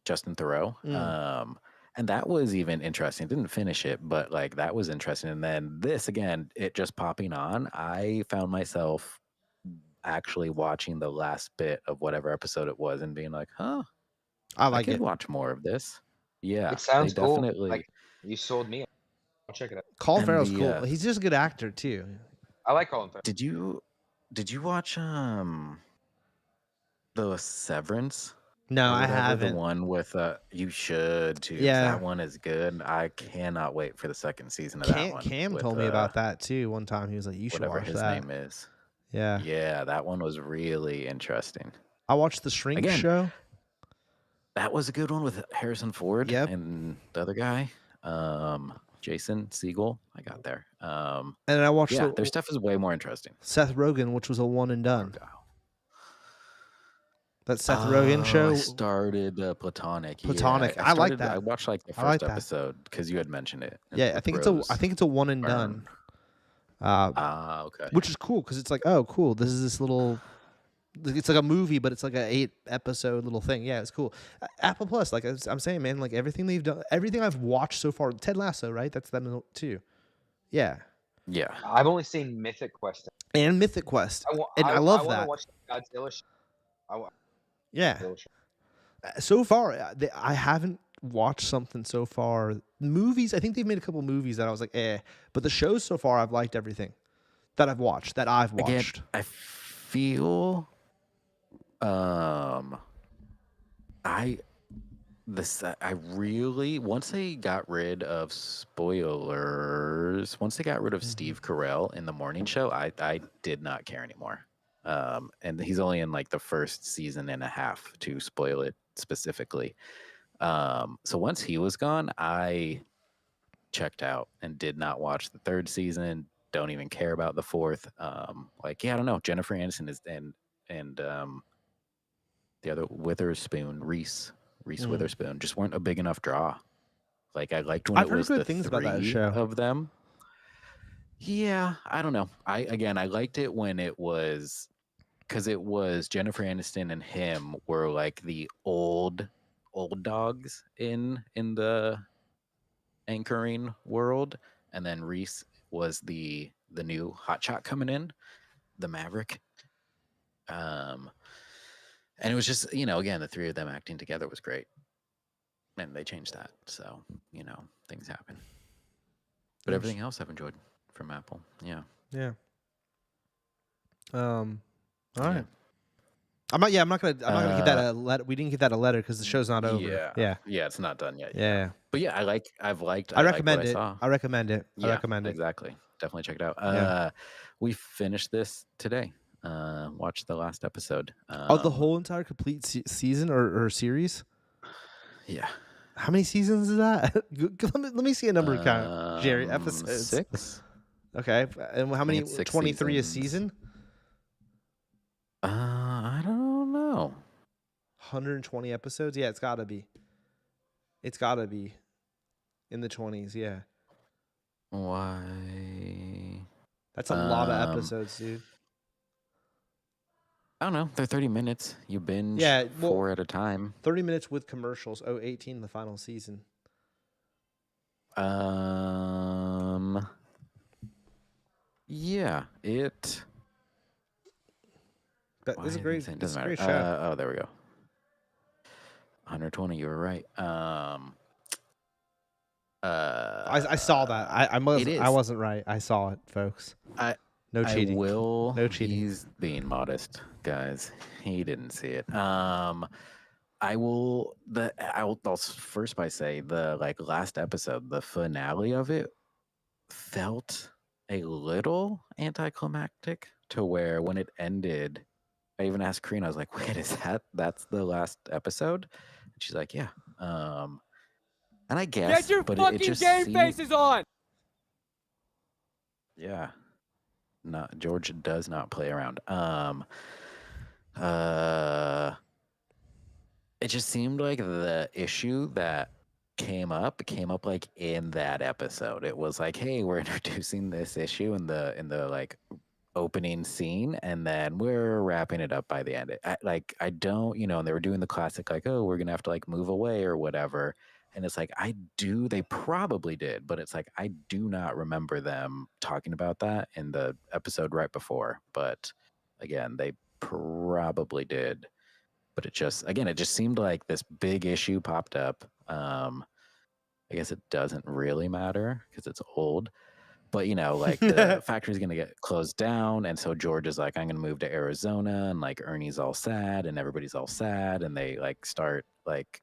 Justin Thoreau. And that was even interesting. Didn't finish it, but like that was interesting. And then this again, it just popping on. I found myself actually watching the last bit of whatever episode it was and being like, huh, I I like could it. watch more of this. Yeah, It they sounds cool. definitely. Like you sold me. I'll check it out. Colin And Farrell's the cool. He's just a good actor too. I like Colin Farrell. did you watch the Severance? No, Or I whatever, haven't. the one with you should too. 'Cause Yeah. that one is good. I cannot wait for the second season of that one. Cam with, told me about that too one time. He was like, "You should whatever watch his that." name is. Yeah. Yeah, that one was really interesting. I watched the Shrink Again, show. That was a good one with Harrison Ford Yep. and the other guy, Jason Segel. I got there. And then I watched their stuff is way more interesting. Seth Rogen, which was a one and done. Argyle. That Seth Rogen show. I started Platonic. Platonic. Yeah, I like that. I watched like the I like first that. episode because you had mentioned it. Yeah, I think it's a one and done. Okay. Which is cool because it's like, oh, cool. This is this little. It's like a movie, but it's like an 8-episode little thing. Yeah, it's cool. Apple Plus, like I'm saying, man, like everything they've done, everything I've watched so far. Ted Lasso, right? That's them too. Yeah. Yeah. I've only seen Mythic Quest And Mythic Quest, I love want that. to watch the Godzilla show. Yeah. So far, I haven't watched something so far. Movies, I think they've made a couple movies that I was like, eh. But the shows so far, I've liked everything that I've watched. Again, I feel, I really, once they got rid of spoilers, once they got rid of Steve Carell in the morning show, I did not care anymore. And he's only in like the first season and a half, to spoil it specifically. So once he was gone, I checked out and did not watch the third season. Don't even care about the fourth. Like, yeah, I don't know. Jennifer Aniston is and the other Witherspoon, Reese Witherspoon, just weren't a big enough draw. Like, I liked when I've it heard was good the things three about that show. of them. Yeah, I don't know. I liked it when it was, because it was Jennifer Aniston and him were like the old dogs in the anchoring world, and then Reese was the new hotshot coming in, the Maverick. And it was just, again, the three of them acting together was great. And they changed that. So, things happen. But everything else I've enjoyed from Apple. Yeah. Yeah. All right. I'm not gonna give that a letter. We didn't give that a letter because the show's not over. Yeah. It's not done yet. Yeah. But yeah, I recommend it. I recommend it. Yeah, I recommend it. Exactly. Definitely check it out. We finished this today. Watched the last episode. The whole entire complete season or series? Yeah. How many seasons is that? let me see a number count, Jerry. Episodes. 6. Okay. And how many? 23 a seasons. season? I don't know. 120 episodes? Yeah, it's gotta be. It's gotta be in the 20s, yeah. Why? That's a lot of episodes, dude. I don't know. They're 30 minutes. You binge 4 at a time. 30 minutes with commercials. 18 the final season. Yeah, it. That is a great. Doesn't matter. Great show. Oh, there we go. 120. You were right. I saw that. I is. wasn't right. I saw it, folks. I No I cheating. will. No cheating. He's being modest, guys. He didn't see it. I will. I'll first by say the last episode, the finale of it felt a little anticlimactic to where when it ended, I even asked Karina. I was like, "Wait, that's the last episode?" And she's like, "Yeah." And I guess, Get your but fucking it just game seemed, faces on! yeah. Not George does not play around. Uh, it just seemed like the issue that came up like in that episode. It was like, hey, we're introducing this issue in the like opening scene, and then we're wrapping it up by the end. I don't, and they were doing the classic like, oh, we're gonna have to like move away or whatever. And it's like, they probably did, but it's like, I do not remember them talking about that in the episode right before. But again, they probably did. But it just seemed like this big issue popped up. I guess it doesn't really matter because it's old. But like the factory's gonna get closed down, and so George is like, I'm gonna move to Arizona, and like Ernie's all sad, and everybody's all sad, and they like start like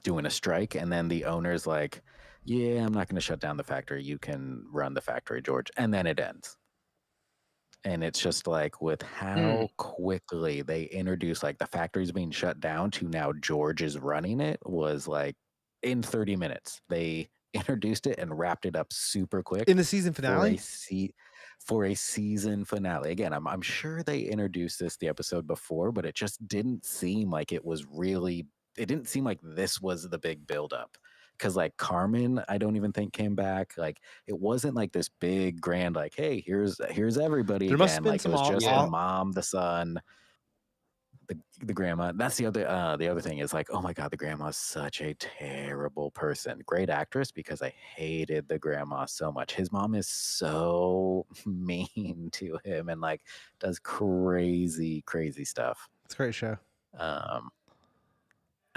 doing a strike, and then the owner's like, yeah, I'm not gonna shut down the factory. You can run the factory, George, and then it ends. And it's just like with how quickly they introduced like the factory's being shut down to now George is running it was like in 30 minutes. They introduced it and wrapped it up super quick In the season finale? For a season finale. Again, I'm sure they introduced this the episode before, but it just didn't seem like it didn't seem like this was the big buildup. Because like Carmen, I don't even think came back. Like it wasn't like this big grand like, hey, here's everybody There must have again. been Like it some was just the all, mom, the son, the grandma. That's the other thing is like, oh my god, the grandma's such a terrible person. Great actress, because I hated the grandma so much. His mom is so mean to him and like does crazy stuff. It's a great show.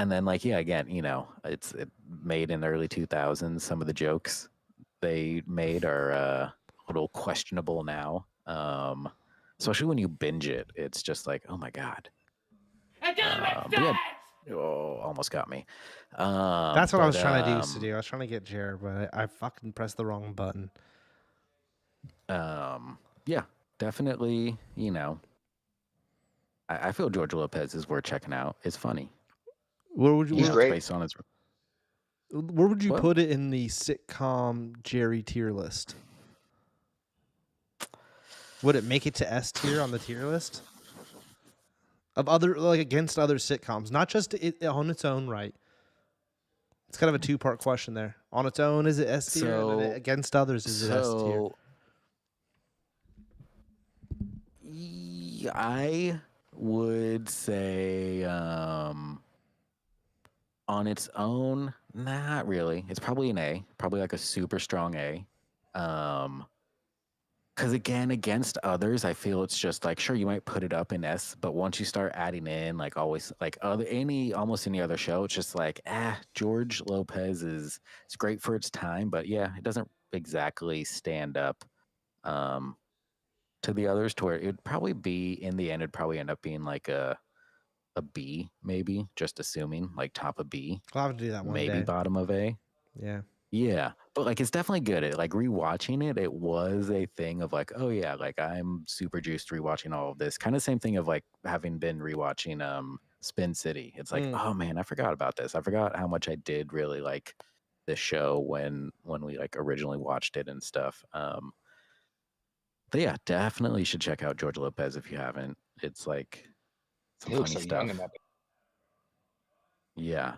And then like, yeah, again, it's made in the early 2000s. Some of the jokes they made are a little questionable now. Especially when you binge it, it's just like, oh my god. But yeah, almost got me. That's what I was trying to do. I was trying to get Jared, but I fucking pressed the wrong button. Yeah, definitely. I feel George Lopez is worth checking out. It's funny. Where would you? He's great. Based on his. Where would you put it in the sitcom Jerry tier list? Would it make it to S tier on the tier list? Of other, like against other sitcoms, not just on its own right. It's kind of a two-part question there. On its own, is it S tier? And then against others, is it S tier? I would say on its own, not really. It's probably an A, probably like a super strong A. Because again, against others, I feel it's just like, sure, you might put it up in S, but once you start adding in like always like almost any other show, it's just like, George Lopez it's great for its time, but yeah, it doesn't exactly stand up to the others to where it'd probably be in the end, it'd probably end up being like a B, maybe, just assuming like top of B. I'll have to do that one maybe day. Bottom of A. Yeah, but like it's definitely good. It like rewatching it was a thing of like, oh yeah, like I'm super juiced rewatching all of this. Kind of same thing of like having been rewatching Spin City. It's like, oh man, I forgot about this. I forgot how much I did really like this show when we like originally watched it and stuff. But yeah, definitely should check out George Lopez if you haven't. It's like some funny so stuff. Young in that. Yeah.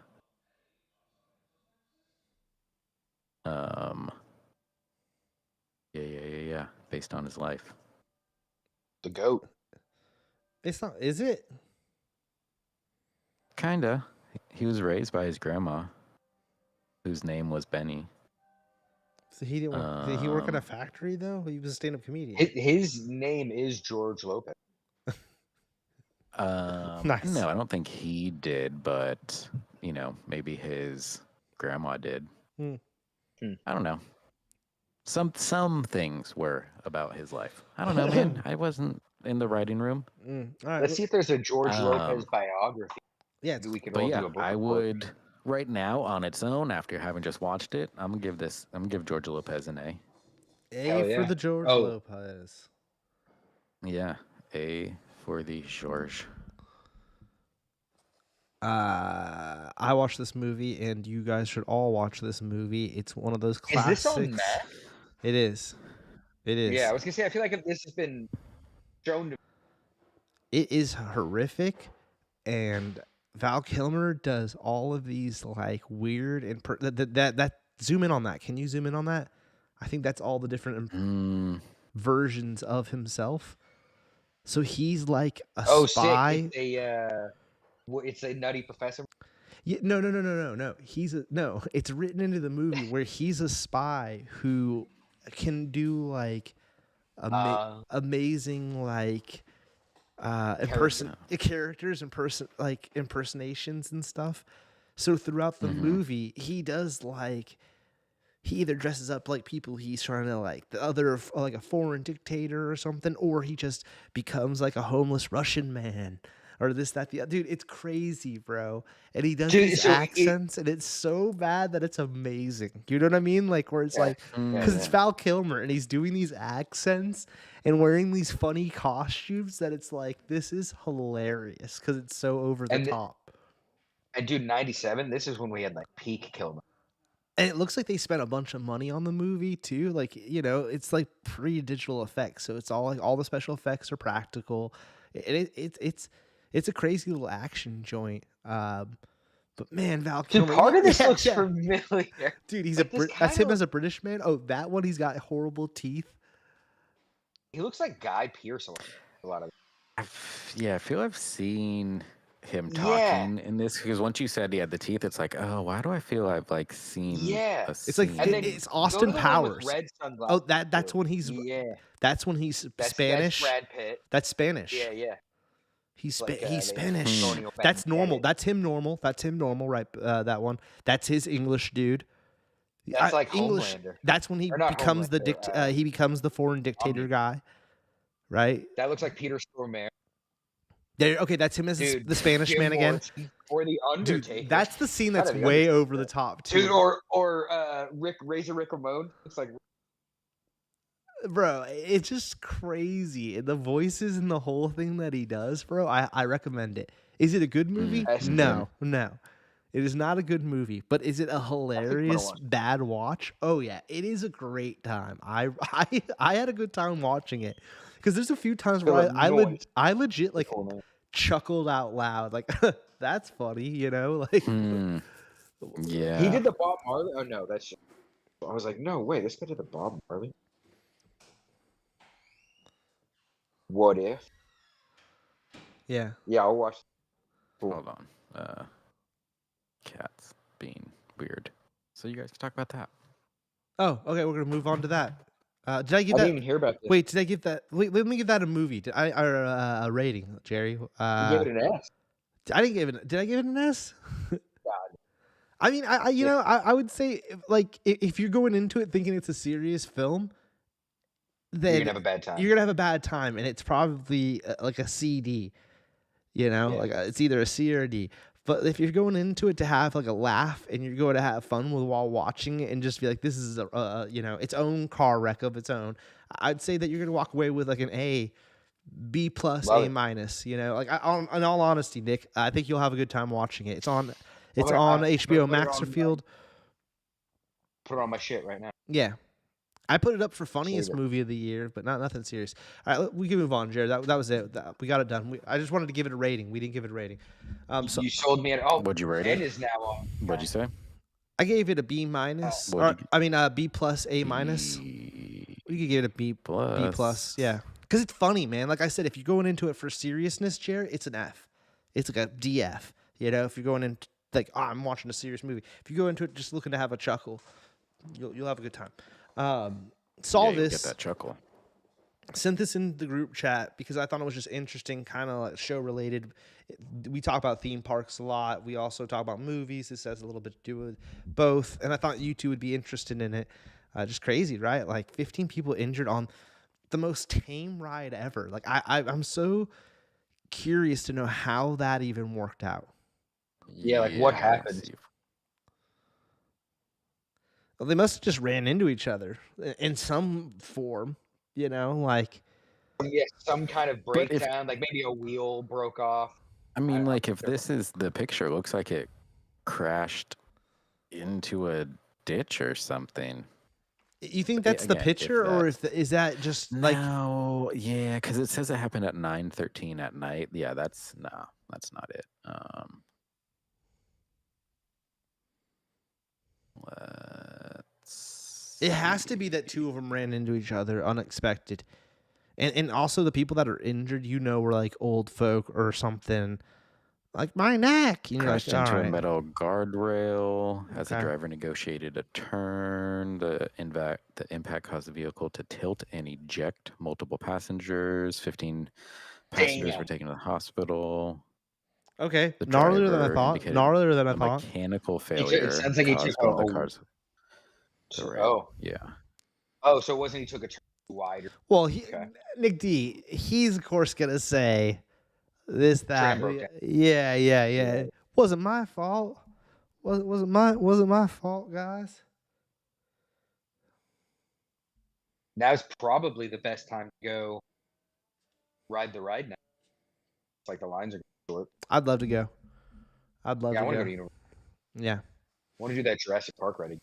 Yeah. Based on his life. The GOAT. It's not, is it? Kinda. He was raised by his grandma, whose name was Benny. So he didn't work, did he work at a factory though? He was a stand-up comedian. His name is George Lopez. Nice. No, I don't think he did, but maybe his grandma did. Hmm. I don't know. Some things were about his life. I don't know, man. I wasn't in the writing room. All right. Let's see if there's a George Lopez Um, biography. Yeah, Maybe we could But all yeah, do a book I report. would right now on its own after having just watched it. I'm gonna give George Lopez an A. A Hell for yeah. the George Oh. Lopez. Yeah, A for the George. I watched this movie, and you guys should all watch this movie. It's one of those Is classics. this on Matt? It is. It is. Yeah, I was gonna say I feel like if this has been shown to It is horrific, and Val Kilmer does all of these like weird and that zoom in on that. Can you zoom in on that? I think that's all the different versions of himself. So he's like a spy. sick. It's a nutty professor. Yeah, no. It's written into the movie where he's a spy who can do like amazing like characters and impersonations and stuff. So throughout the movie, he does like he either dresses up like people he's trying to like the other like a foreign dictator or something, or he just becomes like a homeless Russian man or this that the dude. It's crazy, bro. And he does these accents, and it's so bad that it's amazing. You know what I mean? Like where it's like because it's Val Kilmer and he's doing these accents and wearing these funny costumes that it's like this is hilarious because it's so over the top. And dude, 97. This is when we had like peak Kilmer. And it looks like they spent a bunch of money on the movie too. Like, you know, it's like pre-digital effects, so it's all like all the special effects are practical. It's a crazy little action joint. But man, Val Kilmer. Dude, part of this looks familiar. Dude, he's like that's him as a British man. Oh, that one, he's got horrible teeth. He looks like Guy Pearce a lot of. Yeah, I feel I've seen him talking in this because once you said he had the teeth, it's like, oh, why do I feel I've like seen? It's like it's Austin Powers. Oh, that's when he's that's when he's Spanish. That's Brad Pitt. That's Spanish. Yeah. He's Spanish. That's normal. That's him normal. That's him normal, right? That one. That's his English dude. That's like English. Homelander. That's when he becomes he becomes the foreign dictator guy, right? That looks like Peter Stormare. Okay, that's him as the Spanish man again. Or the Undertaker. Dude, that's the scene that's way over the top too. Dude, or Rick Ramone. It's like, bro, it's just crazy. And the voices and the whole thing that he does, bro. I recommend it. Is it a good movie? No. It is not a good movie, but is it a hilarious bad watch? Oh yeah, it is a great time. I had a good time watching it because there's a few times where I legit like chuckled out loud, like that's funny, you know, like yeah. He did the Bob Marley. Oh no, that's. I was like, no way, this guy did the Bob Marley. What if? Yeah, I'll watch. Cool. Hold on. Cats being weird. So you guys can talk about that. Oh, okay. We're gonna move on to that. Did I give I that? didn't even hear about this. Wait, did I give that? Wait, let me give that a movie. Did I or a rating, Jerry? You gave it an S. I didn't give it. Did I give it an S? I mean, I would say like if you're going into it thinking it's a serious film, then you're gonna have a bad time. You're gonna have a bad time, and it's probably like a CD. You know, like it's either a C or a D. But if you're going into it to have like a laugh and you're going to have fun while watching it and just be like, this is a its own car wreck of its own, I'd say that you're gonna walk away with like an A, B plus, A minus. You know, like in all honesty, Nick, I think you'll have a good time watching it. It's on HBO Max or Field. Put it on my shit right now. Yeah. I put it up for funniest movie of the year, but nothing serious. All right, we can move on, Jared. That was it. We got it done. I just wanted to give it a rating. We didn't give it a rating. So you sold me what'd you rate it? Is now on. What'd you say? I gave it a B minus. B plus, A minus. We could give it a B plus. Yeah, because it's funny, man. Like I said, if you're going into it for seriousness, Jared, it's an F. It's like a DF. You know, if you're going in like, I'm watching a serious movie. If you go into it just looking to have a chuckle, you'll have a good time. Saw this. Get that chuckle. Sent this in the group chat because I thought it was just interesting, kind of like show related. We talk about theme parks a lot. We also talk about movies. This has a little bit to do with both, and I thought you two would be interested in it. Just crazy, right? Like 15 people injured on the most tame ride ever. Like I'm so curious to know how that even worked out. Yeah, like what happened? Well, they must have just ran into each other in some form, like. Yeah, some kind of breakdown, like maybe a wheel broke off. I mean, like if this is the picture, it looks like it crashed into a ditch or something. You think that's the picture, or is that just like? No, yeah, because it says it happened at 9:13 at night. Yeah, that's not it. It has to be that two of them ran into each other unexpected, and also the people that are injured, were like old folk or something. Like my neck, crashed like, into right. a metal guardrail. As the driver negotiated a turn, the impact caused the vehicle to tilt and eject multiple passengers. 15 passengers were taken to the hospital. Okay, gnarlier than I thought. Gnarlier than I thought. Mechanical failure. It sounds like he took one of the cars. Yeah. Oh, so it wasn't he took a turn wider. Well, Nick D, he's of course gonna say this, that. Yeah. Wasn't my fault. Wasn't my fault, guys. Now's probably the best time to go ride the ride now. It's like the lines are short. I'd love to go. I want to go to Universal. Yeah. I want to do that Jurassic Park ride.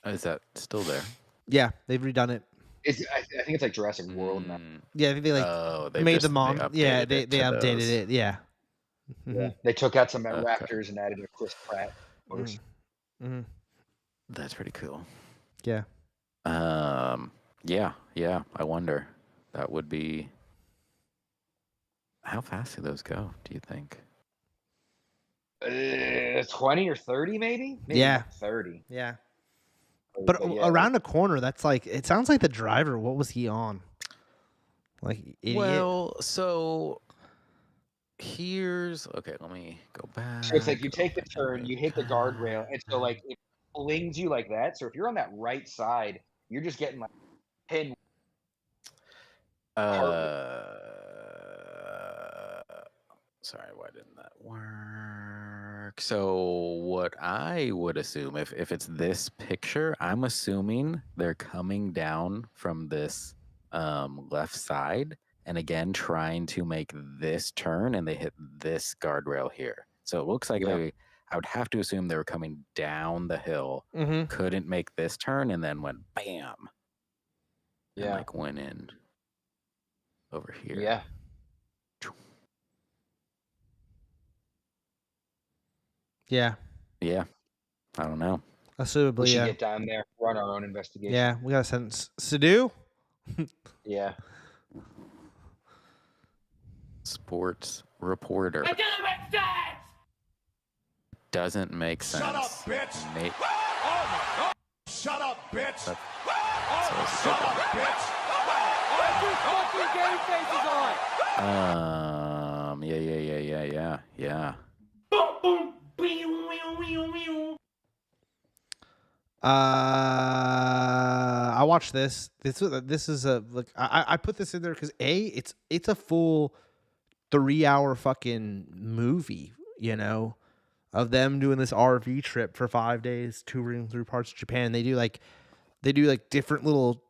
Is that still there? Yeah, they've redone it. I think it's like Jurassic World now. Yeah, I think they made them on. Yeah, they updated it. Yeah. Yeah. They took out some Raptors and added a Chris Pratt. That's pretty cool. Yeah. Yeah. I wonder. That would be. How fast do those go? Do you think? 20 or 30, maybe yeah, 30. Yeah. But around a corner, that's like, it sounds like the driver. What was he on? Like, idiot. Well, so here's okay. Let me go back. So it's like you take the turn, you hit the guardrail, and so like it flings you like that. So if you're on that right side, you're just getting like pinned. Sorry, why didn't that work? So what I would assume, if it's this picture, I'm assuming they're coming down from this left side and again trying to make this turn, and they hit this guardrail here. So it looks like I would have to assume they were coming down the hill, couldn't make this turn, and then went bam. And like went in over here. Yeah. Yeah. I don't know. Assumably, we should get down there, run our own investigation. Yeah, we gotta send Sadu. Yeah. Sports reporter. It doesn't make sense. Doesn't make sense. Shut up, bitch. Oh my God. Shut up, bitch. Shut up, bitch. Put your fucking game faces on. Yeah. Boom, boom. I watched this. This is a like I put this in there because it's a full 3-hour fucking movie, of them doing this RV trip for 5 days, touring through parts of Japan. They do like different little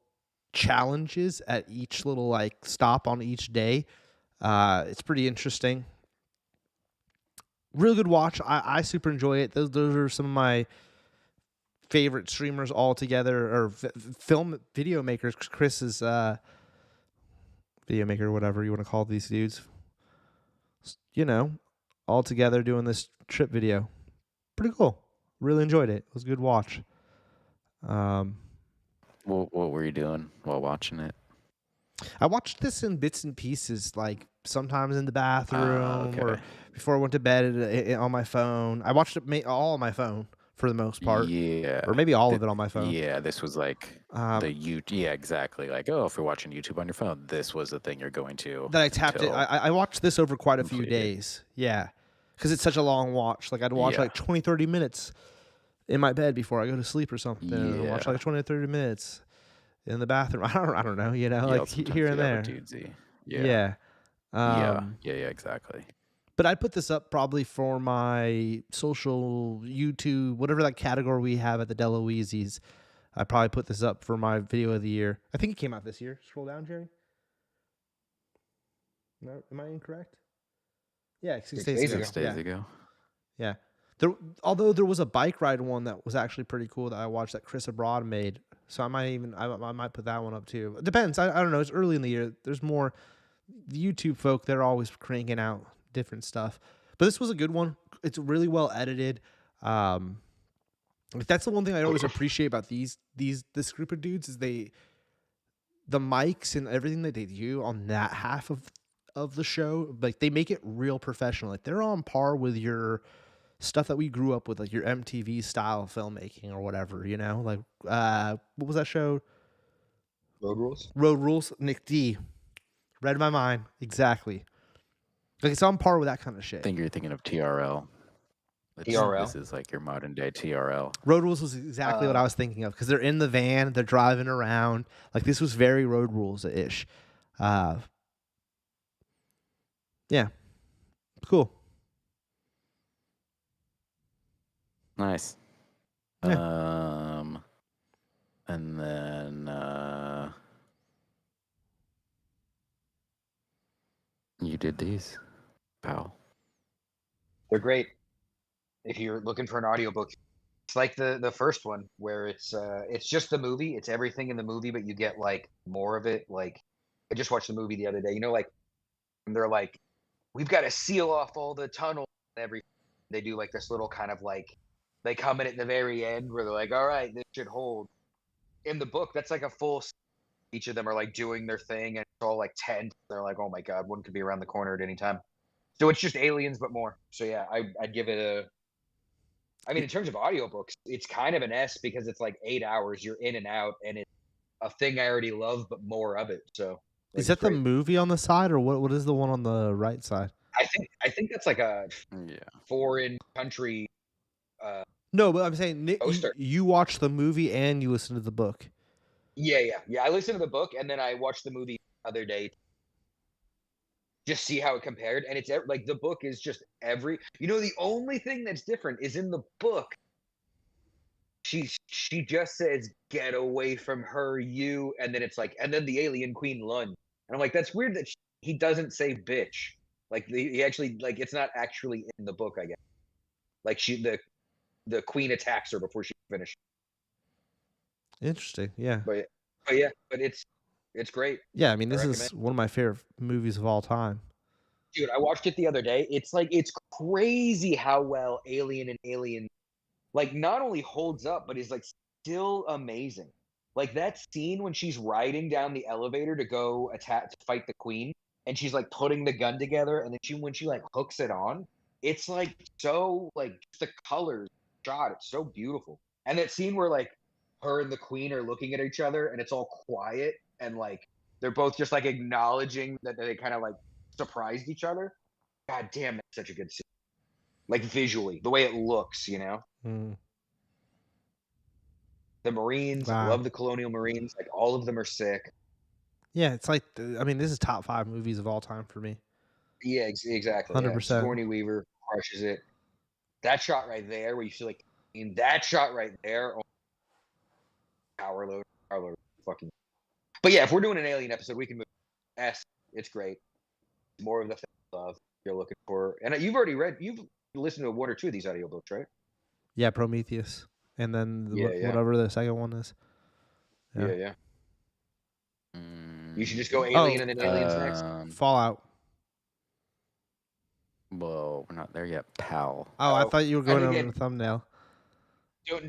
challenges at each little like stop on each day. It's pretty interesting. Real good watch. I super enjoy it. Those are some of my favorite streamers all together, or video makers. Chris is video maker, whatever you want to call these dudes. All together doing this trip video. Pretty cool. Really enjoyed it. It was a good watch. What were you doing while watching it? I watched this in bits and pieces, like sometimes in the bathroom or before I went to bed on my phone. I watched it all on my phone for the most part. Yeah. Or maybe all of it on my phone. Yeah, this was like yeah, exactly. Like, oh, if you're watching YouTube on your phone, this was the thing you're going to. That I tapped it. I watched this over quite a few days. Yeah. Because it's such a long watch. Like, I'd watch like 20, 30 minutes in my bed before I go to sleep or something. Yeah. And watch like 20 to 30 minutes in the bathroom. I don't know, you know, like here and there. Yeah. Yeah. Yeah, exactly. But I'd put this up probably for my social YouTube, whatever that category we have at the Deloise's. I'd probably put this up for my video of the year. I think it came out this year. Scroll down, Jerry. No, am I incorrect? Yeah, 6 days ago. 6 days ago. Yeah. Although there was a bike ride one that was actually pretty cool that I watched that Chris Abroad made. So I might put that one up too. It depends. I don't know. It's early in the year. There's more. The YouTube folk, they're always cranking out different stuff. But this was a good one. It's really well edited. That's the one thing I always appreciate about this group of dudes is the mics and everything that they do on that half of the show, like they make it real professional. Like they're on par with your stuff that we grew up with, like your MTV style filmmaking or whatever, you know? Like what was that show? Road Rules. Road Rules. Nick D. Read my mind. Exactly. Like it's on par with that kind of shit. I think you're thinking of TRL. TRL. This is like your modern day TRL. Road Rules was exactly what I was thinking of because they're in the van, they're driving around. Like this was very Road Rules-ish. Yeah. Cool. Nice. Yeah. And then you did these, pal. They're great. If you're looking for an audiobook, it's like the first one where it's just the movie. It's everything in the movie, but you get like more of it. Like I just watched the movie the other day. You know, like they're like, we've got to seal off all the tunnels and everything. They do like this little kind of like they come in at the very end where they're like, all right, this should hold. In the book, that's like a full. Each of them are like doing their thing, and it's all like tense. They're like, oh my god, one could be around the corner at any time. So it's just Aliens, but more. So yeah, I'd give it a. I mean, in terms of audiobooks, it's kind of an S because it's like 8 hours. You're in and out, and it's a thing I already love, but more of it. So is that the movie on the side, or what is the one on the right side? I think that's like a foreign country. No, but I'm saying Nick, you watched the movie and you listened to the book. Yeah. I listened to the book and then I watched the movie the other day. Just see how it compared, and it's like the book is just the only thing that's different is in the book. She just says, "Get away from her, you," and then it's like, and then the alien queen lunge, and I'm like, that's weird that he doesn't say bitch. Like he actually like it's not actually in the book, I guess. Like the queen attacks her before she finishes. Interesting, yeah. But it's great. Yeah, I mean, this is one of my favorite movies of all time. Dude, I watched it the other day. It's like it's crazy how well Alien like not only holds up, but is like still amazing. Like that scene when she's riding down the elevator to go fight the queen, and she's like putting the gun together, and then when she like hooks it on, it's like so like the colors shot, it's so beautiful. And that scene where like her and the queen are looking at each other, and it's all quiet, and like they're both just like acknowledging that they kind of like surprised each other. God damn, that's such a good scene. Like visually, the way it looks, you know. The Marines, love the Colonial Marines. Like all of them are sick. Yeah, it's like I mean, this is top 5 movies of all time for me. Yeah, exactly. 100%. Sigourney Weaver crushes it. That shot right there, where you see like that shot right there, power load, fucking. But yeah, if we're doing an Alien episode, we can move S. It's great. More of the love you're looking for, and you've listened to 1 or 2 of these audiobooks, right? Yeah, Prometheus, and then whatever the second one is. Yeah. You should just go Alien and then Aliens next. Fallout. Well, we're not there yet, pal. Oh, I thought you were going over the thumbnail.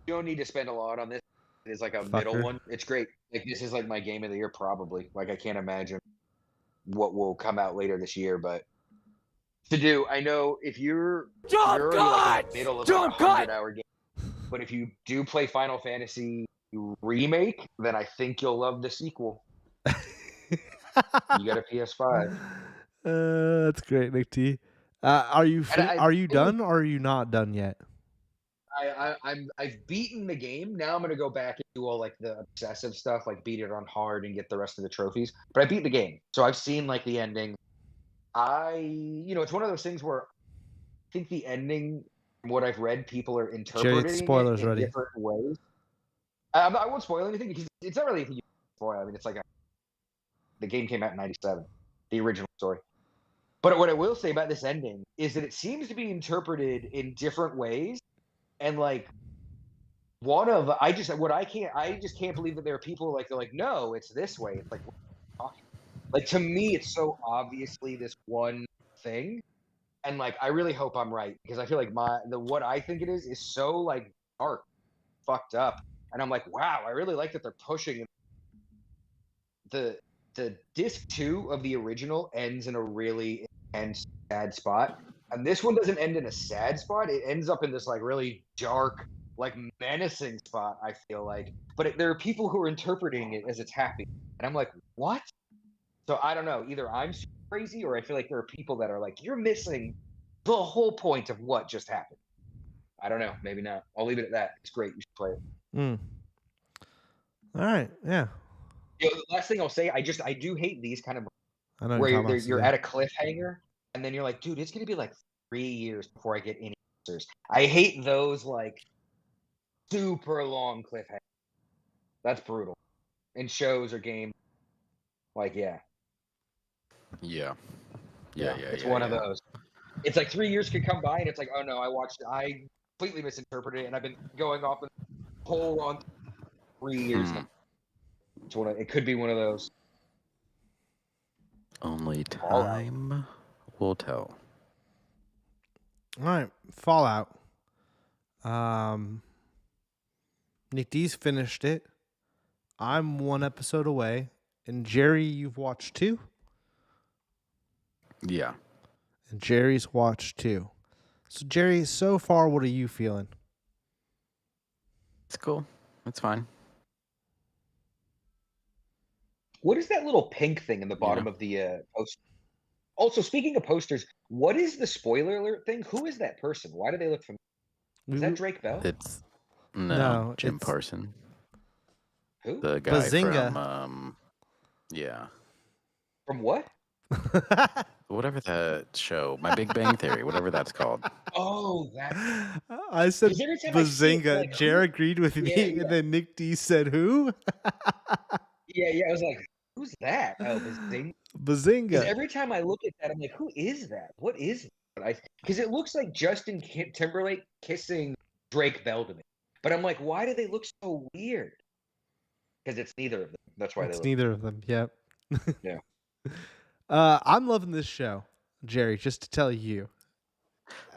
Don't need to spend a lot on this. It's like a middle one. It's great. Like this is like my game of the year probably. Like I can't imagine what will come out later this year, but I know if you're like in the middle of like a 100-hour game, But if you do play Final Fantasy Remake, then I think you'll love the sequel. You got a PS5. That's great, Nick T. Are you done or are you not done yet? I've beaten the game. Now I'm gonna go back and do all like the obsessive stuff, like beat it on hard and get the rest of the trophies. But I beat the game, so I've seen like the ending. It's one of those things where I think the ending, from what I've read, people are Jerry, interpreting it spoilers in ready. different ways. I won't spoil anything because it's not really anything you can spoil. I mean, it's like the game came out in '97, the original story. But what I will say about this ending is that it seems to be interpreted in different ways, and like I just can't believe that there are people like they're like, no, it's this way. It's like, what are you talking? Like to me, it's so obviously this one thing, and like I really hope I'm right because I feel like what I think it is so like dark, fucked up, and I'm like, wow, I really like that they're pushing the disc 2 of the original ends in a really intense, sad spot, and this one doesn't end in a sad spot. It ends up in this like really dark, like menacing spot. I feel like, but there are people who are interpreting it as it's happy, and I'm like, what? So I don't know. Either I'm super crazy, or I feel like there are people that are like, you're missing the whole point of what just happened. I don't know. Maybe not. I'll leave it at that. It's great. You should play it. All right. Yeah. The last thing I'll say, I do hate these kind of I know where you're you're at a cliffhanger, and then you're like, dude, it's gonna be like 3 years before I get any answers. I hate those like super long cliffhangers. That's brutal. In shows or games, like Yeah. it's one of those. It's like 3 years could come by, and it's like, oh no, I completely misinterpreted it, and I've been going off a whole on 3 years. It could be one of those. Only time will tell. All right, Fallout. Nick D's finished it. I'm 1 episode away, and Jerry, you've watched 2. Yeah. And Jerry's watched 2. So Jerry, so far, what are you feeling? It's cool. It's fine. What is that little pink thing in the bottom of the poster? Also, speaking of posters, what is the spoiler alert thing? Who is that person? Why do they look familiar? Is that Drake Bell? It's Jim it's Parson. Who? The guy Bazinga. from yeah. From what? Whatever that show, My Big Bang Theory, whatever that's called. Oh, that. I said Bazinga. Like, Jared agreed with me, and then Nick D said who? Yeah. I was like, who's that? Oh, Bazinga. Bazinga. Because every time I look at that, I'm like, who is that? What is that? Because it looks like Justin Timberlake kissing Drake Bell to me. But I'm like, why do they look so weird? Because it's neither of them. That's why it's neither of them. Yep. Yeah. I'm loving this show, Jerry. Just to tell you.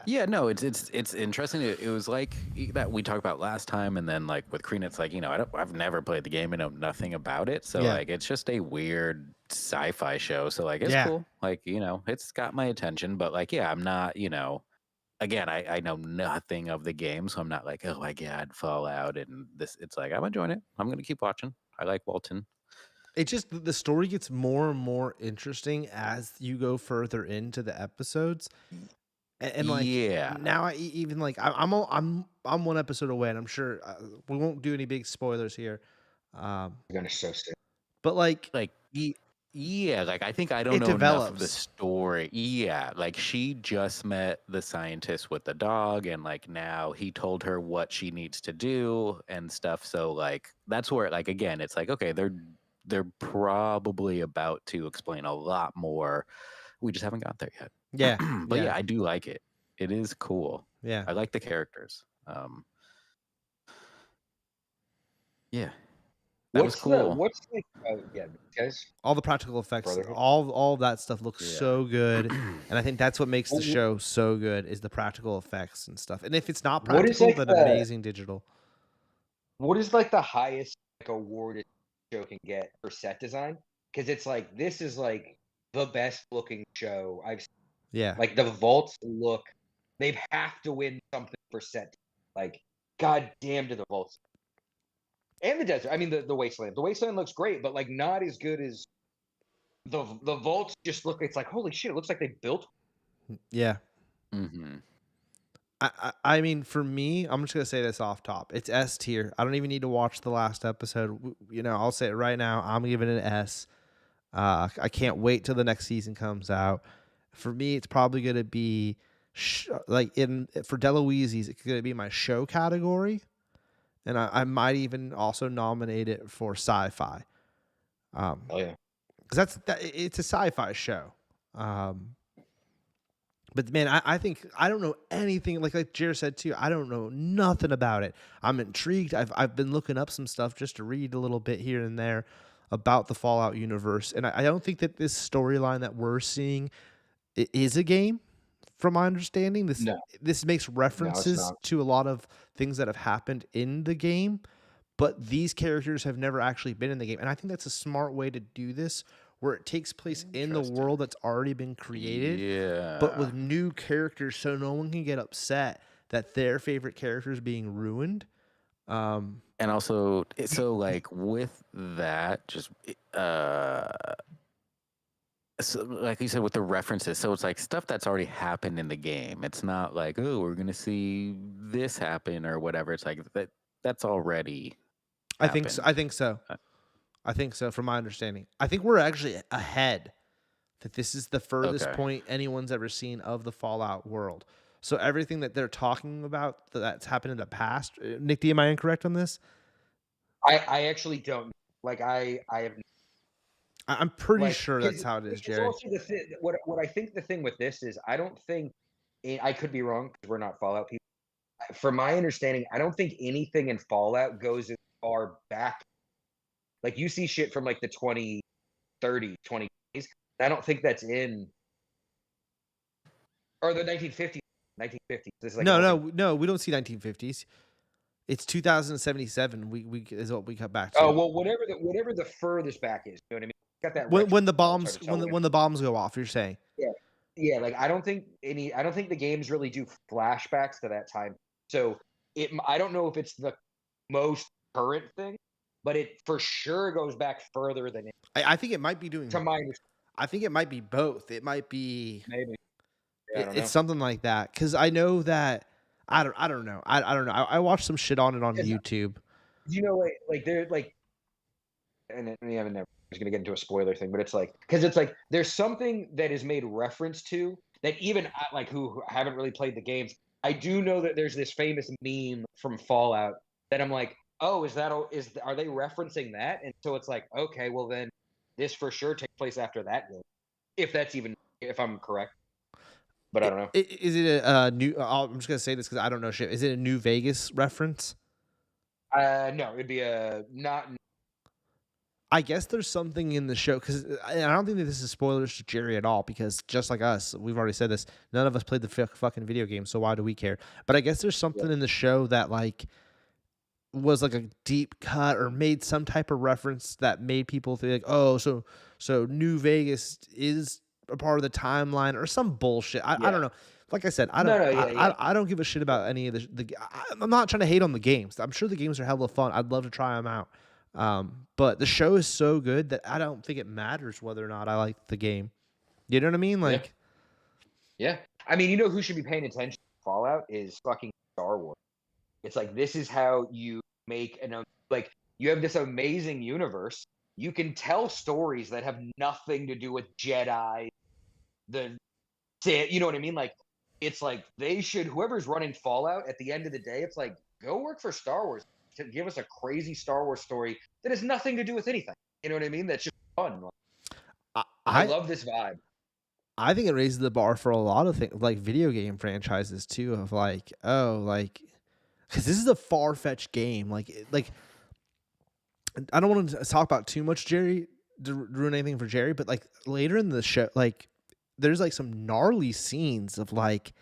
Yeah, no, it's interesting. It was like that we talked about last time, and then like with Kreen, it's like I've never played the game and know nothing about it, so like it's just a weird sci-fi show. So like it's cool, like it's got my attention, but like I'm not again I know nothing of the game, so I'm not like oh my god Fallout and this. It's like I'm enjoying it. I'm gonna keep watching. I like Walton. It just the story gets more and more interesting as you go further into the episodes. And like now, I'm 1 episode away, and I'm sure we won't do any big spoilers here. You're gonna so sick. But like I think I don't know enough of the story. Yeah, like she just met the scientist with the dog, and like now he told her what she needs to do and stuff. So like that's where like again, it's like okay, they're probably about to explain a lot more. We just haven't got there yet. Yeah. But yeah, I do like it. It is cool. Yeah. I like the characters. Yeah. That was cool. What's like guys? All the practical effects, all of that stuff looks so good. And I think that's what makes the show so good is the practical effects and stuff. And if it's not practical, then amazing digital. What is like the highest like award a show can get for set design? Because it's like this is like the best looking show I've seen. Yeah. Like the vaults look, they have to win something for set. Like God damn to the vaults and the desert. I mean, the wasteland. The wasteland looks great, but like not as good as the vaults. Just look. It's like holy shit. It looks like they built. Yeah. Mm-hmm. I mean, for me, I'm just gonna say this off top. It's S tier. I don't even need to watch the last episode. You know, I'll say it right now. I'm giving it an S. I can't wait till the next season comes out. For me, it's probably gonna be for Deloise's, it's gonna be my show category, and I might even also nominate it for sci-fi. Oh yeah, because it's a sci-fi show. But man, I think I don't know anything. Like Jared said too, I don't know nothing about it. I'm intrigued. I've been looking up some stuff just to read a little bit here and there about the Fallout universe, and I don't think that this storyline that we're seeing is a game. From my understanding, this makes references to a lot of things that have happened in the game, but these characters have never actually been in the game, and I think that's a smart way to do this, where it takes place in the world that's already been created, but with new characters, so no one can get upset that their favorite character is being ruined. And also, so like with that, just so like you said, with the references, so it's like stuff that's already happened in the game. It's not like, oh, we're gonna see this happen or whatever. It's like that's already I think so. I think so, from my understanding. I think we're actually ahead, that this is the furthest point anyone's ever seen of the Fallout world. So everything that they're talking about that's happened in the past, Nick D, am I incorrect on this? I actually don't. Like I'm pretty sure that's how it is, Jerry. It's also the thing. What I think the thing with this is, I don't think I could be wrong because we're not Fallout people. From my understanding, I don't think anything in Fallout goes as far back. Like you see shit from like the 20, 30, 20s. I don't think that's in or the 1950s. 1950s. This is like no, we don't see 1950s. It's 2077. We is what we cut back to. Oh well, whatever the furthest back is. You know what I mean? Got that when the bombs when the bombs go off. You're saying? Yeah. Like I don't think the games really do flashbacks to that time. So I don't know if it's the most current thing, but it for sure goes back further than it. I think it might be doing. To my I think it might be both. It might be maybe. Yeah, it's something like that, because I know that I don't know. I don't know. I watched some shit on it on YouTube. You know, like they're like, and I haven't never. I was gonna get into a spoiler thing, but it's like because it's like there's something that is made reference to that even I, like who haven't really played the games. I do know that there's this famous meme from Fallout that I'm like, oh, are they referencing that? And so it's like, okay, well then this for sure takes place after that game, if I'm correct. But I don't know. Is it a new? I'm just gonna say this because I don't know shit. Is it a New Vegas reference? No, it'd be a not. I guess there's something in the show, because I don't think that this is spoilers to Jerry at all, because just like us, we've already said this, none of us played the fucking video game, so why do we care? But I guess there's something in the show that like was like a deep cut or made some type of reference that made people think, oh, so New Vegas is a part of the timeline or some bullshit. I don't know. Like I said, I don't give a shit about any of I'm not trying to hate on the games. I'm sure the games are hella fun. I'd love to try them out. But the show is so good that I don't think it matters whether or not I like the game. You know what I mean? Like, yeah. I mean, you know who should be paying attention to Fallout is fucking Star Wars. It's like, this is how you make like you have this amazing universe. You can tell stories that have nothing to do with Jedi, you know what I mean? Like, it's like whoever's running Fallout at the end of the day, it's like, go work for Star Wars to give us a crazy Star Wars story that has nothing to do with anything. You know what I mean? That's just fun. I love this vibe. I think it raises the bar for a lot of things, like video game franchises too, of like, oh, like, because this is a far-fetched game. Like I don't want to talk about too much, Jerry, to ruin anything for Jerry, but like later in the show, like there's like some gnarly scenes of like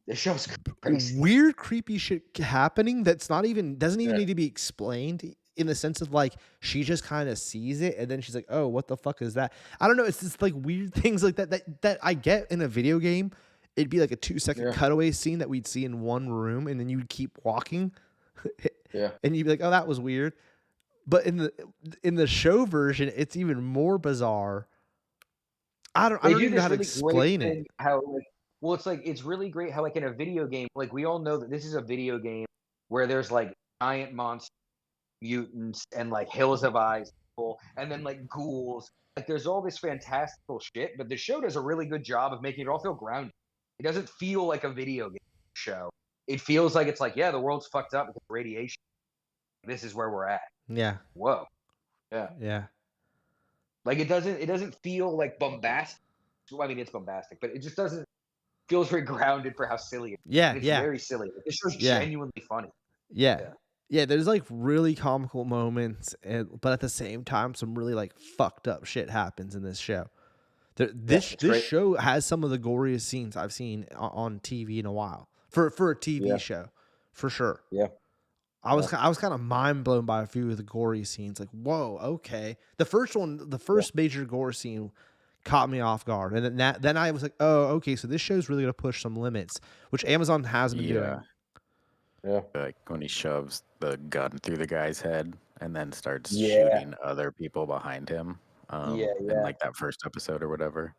this show's crazy. Weird, creepy shit happening that's doesn't even need to be explained, in the sense of like she just kind of sees it and then she's like, oh, what the fuck is that? I don't know. It's just like weird things like that I get in a video game. It'd be like a 2-second cutaway scene that we'd see in one room and then you'd keep walking. Yeah. And you'd be like, oh, that was weird. But in the show version, it's even more bizarre. I don't do even know this how to really great explain it. thing how well, it's really great how in a video game, we all know that this is a video game where there's giant monsters, mutants, and hills of eyes people, and then ghouls. There's all this fantastical shit, but the show does a really good job of making it all feel grounded. It doesn't feel like a video game show. It feels like it's yeah, the world's fucked up because of radiation. This is where we're at. Yeah. Whoa. Yeah. Yeah. It doesn't feel bombastic. Well, I mean, it's bombastic, but it just doesn't feels very grounded for how silly it is. Yeah. It's Yeah. very silly. This show's Yeah. genuinely funny. Yeah. Yeah. Yeah, there's really comical moments, but at the same time, some really fucked up shit happens in this show. This great. show has some of the goriest scenes I've seen on TV in a while for a TV show, for sure. Yeah. I was kind of mind blown by a few of the gory scenes. Like, whoa, okay. The first major gore scene caught me off guard, and then I was like, oh, okay, so this show's really gonna push some limits, which Amazon has been doing. Yeah. Like when he shoves the gun through the guy's head and then starts shooting other people behind him. In that first episode or whatever.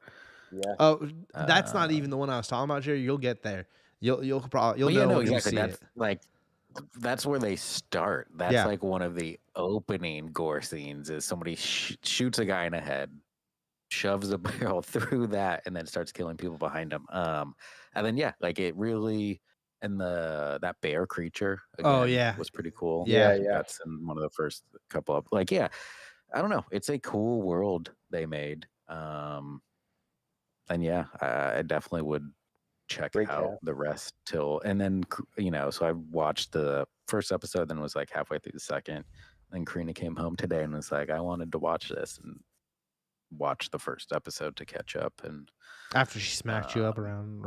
Yeah. Oh, that's not even the one I was talking about, Jerry. You'll get there. You'll probably know no, when exactly. you see it. That's where they start. That's one of the opening gore scenes is somebody shoots a guy in the head, shoves a barrel through that, and then starts killing people behind him. And then it really and that bear creature again was pretty cool. Yeah. That's in one of the first couple of I don't know. It's a cool world they made. And I definitely would check out the rest and then so I watched the first episode, then was halfway through the second. Then Karina came home today and was like, I wanted to watch this, and watch the first episode to catch up. And after she smacked you up around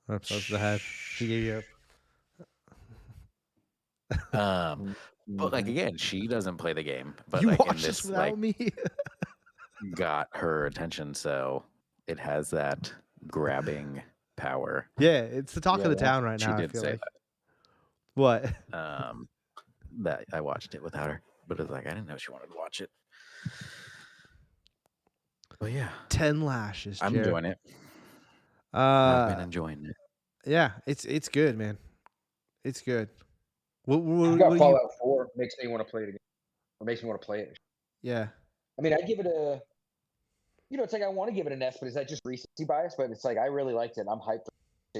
upside the head, she gave you but again, she doesn't play the game, but you in watched this this without me. got her attention, so it has that grabbing power. Yeah, it's the talk of the town right now. She did I feel say like. that. What? That I watched it with her, but it's I didn't know she wanted to watch it. But yeah, 10 lashes. I'm Jared. enjoying it. I've been enjoying it. Yeah, it's good, man. It's good. I've got Fallout 4. Makes me want to play it again. Or makes me want to play it. Yeah. I mean, I give it a. It's I want to give it an S, but is that just recency bias? But it's I really liked it. I'm hyped.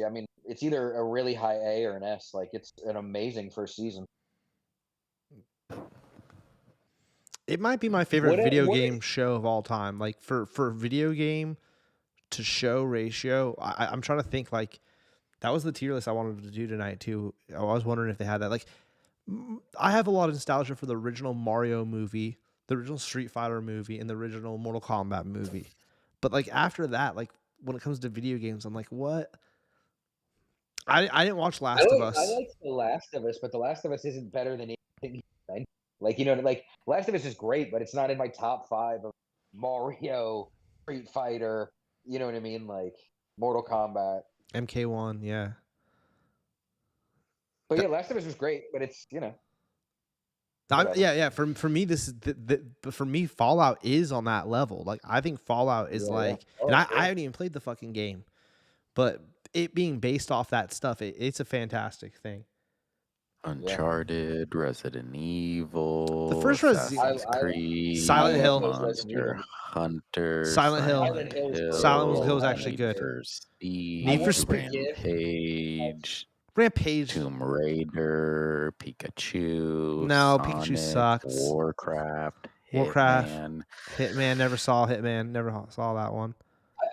I mean, it's either a really high A or an S. It's an amazing first season. It might be my favorite video game show of all time. For video game to show ratio, I'm trying to think. That was the tier list I wanted to do tonight too. I was wondering if they had that. I have a lot of nostalgia for the original Mario movie, the original Street Fighter movie, and the original Mortal Kombat movie. But after that, when it comes to video games, I'm like, what? I didn't watch Last of Us. I like The Last of Us, but The Last of Us isn't better than anything. Last of Us is great, but it's not in my top 5 of Mario, Street Fighter. You know what I mean? Mortal Kombat. MK1, yeah. But yeah, Last of Us was great, but it's yeah. For me, this is for me, Fallout is on that level. I think Fallout is and I haven't even played the fucking game, but it being based off that stuff, it's a fantastic thing. Uncharted, Resident Evil, the first Assassin's Creed, Silent Hill, Monster Hunter, Silent Hill. Silent Hill was actually good. Need for Speed, Rampage, Tomb Raider, Pikachu. No, Sonic, Pikachu sucks. Warcraft. Hitman. Never saw Hitman. Never saw that one.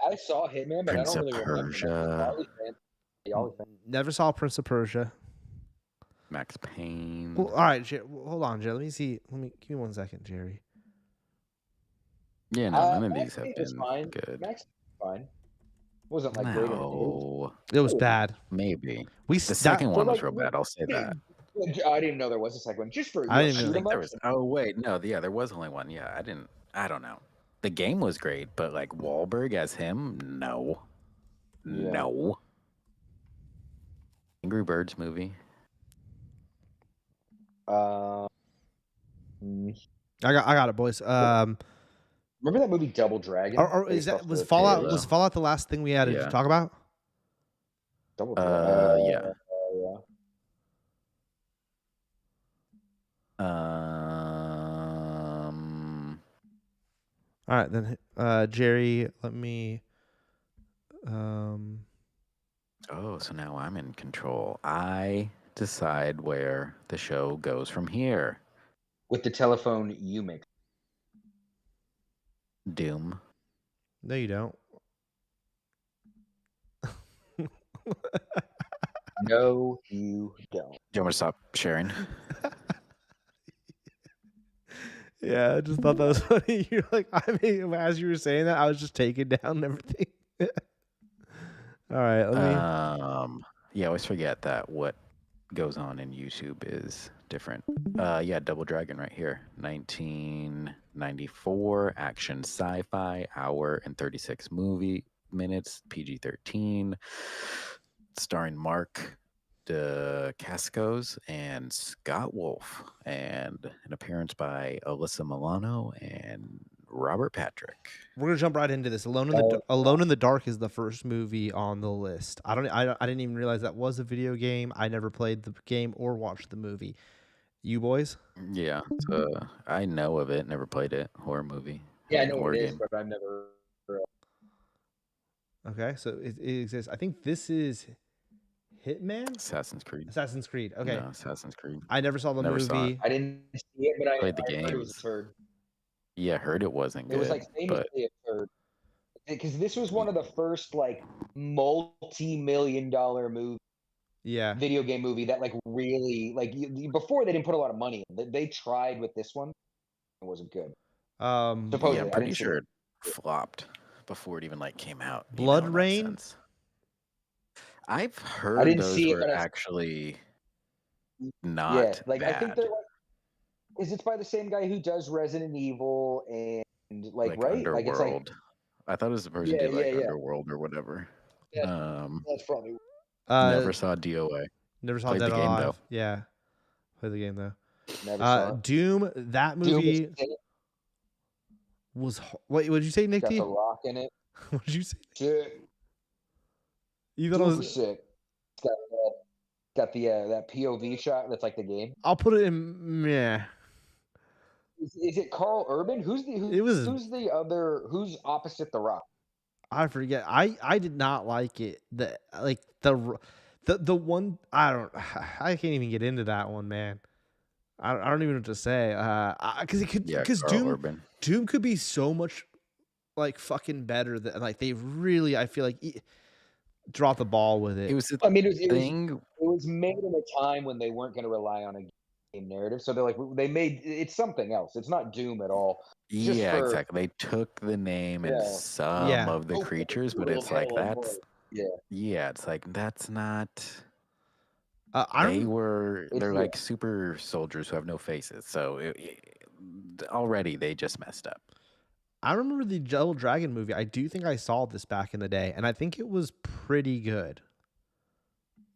I saw Hitman, but Prince I don't really of Persia. remember. Never saw Prince of Persia. Max Payne. Well, all right, hold on, Jerry. Let me see. Give me 1 second, Jerry. Yeah, no, none of these have been good. Max fine. Wasn't great. It was bad. Maybe the second one was real bad. I'll say that. I didn't know there was a second one. Just for I didn't think there was. Oh wait, no, yeah, there was only one. Yeah, I don't know. The game was great, but Wahlberg as him, no. Angry Birds movie. I got it, boys. Remember that movie Double Dragon? Was Fallout the last thing we had to talk about? Double Dragon. Yeah. All right, then, Jerry, let me. Oh, so now I'm in control. I decide where the show goes from here. With the telephone, you make Doom. No, you don't. No, you don't. Do you want me to stop sharing? Yeah, I just thought that was funny. You're like, I mean, as you were saying that, I was just taking down everything. All right, let me. Yeah, I always forget that what goes on in YouTube is different. Yeah, Double Dragon right here, 1994 action sci-fi, hour and 36 minutes, PG-13, starring Mark DeCascos and Scott Wolf, and an appearance by Alyssa Milano and Robert Patrick. We're gonna jump right into this. Alone in the Dark is the first movie on the list. I didn't even realize that was a video game. I never played the game or watched the movie. You boys? Yeah, I know of it. Never played it. Horror movie. Yeah, I know what it is, but I've never. Okay, so it exists. I think this is Hitman. Assassin's Creed. Okay. No, Assassin's Creed. I never saw the movie. Saw it. I didn't see it, but I played the heard games. it was absurd. Yeah, heard it wasn't good. It was like famously absurd. Because this was one of the first like multi-million-dollar movie. Yeah. Video game movie that like really like before they didn't put a lot of money in. They tried with this one. It wasn't good. Supposedly, yeah, I'm pretty sure it flopped before it even like came out. Blood Rain. I've heard those were actually not like bad. I think they're like, is it by the same guy who does Resident Evil and like right? Underworld. Like it's like, I thought it was the person who did Underworld or whatever. Yeah, that's probably. Never saw DOA. Never saw Played Dead the game Alive. though. Yeah, played the game though. Never saw it. Doom. That movie was. What did you say, Nick? Got The Rock in it. What did you say? Shit. You thought it was sick. It's got the that POV shot that's like the game. I'll put it in. Yeah. Is it Carl Urban? Who's opposite The Rock? I forget. I did not like it. The one I can't even get into that one, man. I don't even know what to say. Because Doom could be so much like fucking better than like they really I feel like dropped the ball with it. It was it was made in a time when they weren't going to rely on a game narrative, so they made it's something else. It's not Doom at all. Exactly. They took the name and some of the creatures, but it's like that's it's like that's not. They're like super soldiers who have no faces, so already they just messed up. I remember the Double Dragon movie. I do think I saw this back in the day, and I think it was pretty good.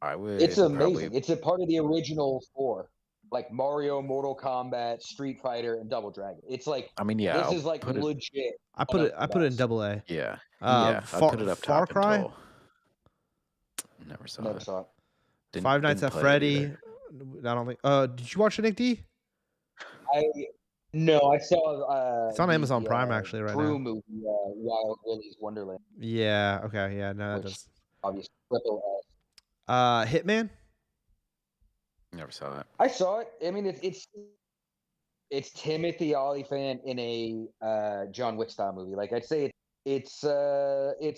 It's amazing. It's a part of the original four, like Mario, Mortal Kombat, Street Fighter, and Double Dragon. It's like this is like legit. I put it in double A. Yeah, I put it up top. Far Cry. Never saw it. Five Nights at Freddy. I don't think. Did you watch it, Nick D? No, I saw. It's on Amazon Prime actually right now. Movie, Wild Willy's Wonderland. Yeah. Okay. Yeah. No, that does. Obviously, triple S. Hitman. Never saw it. I saw it. I mean, it's Timothy Olyphant in a John Wick style movie. Like I'd say it's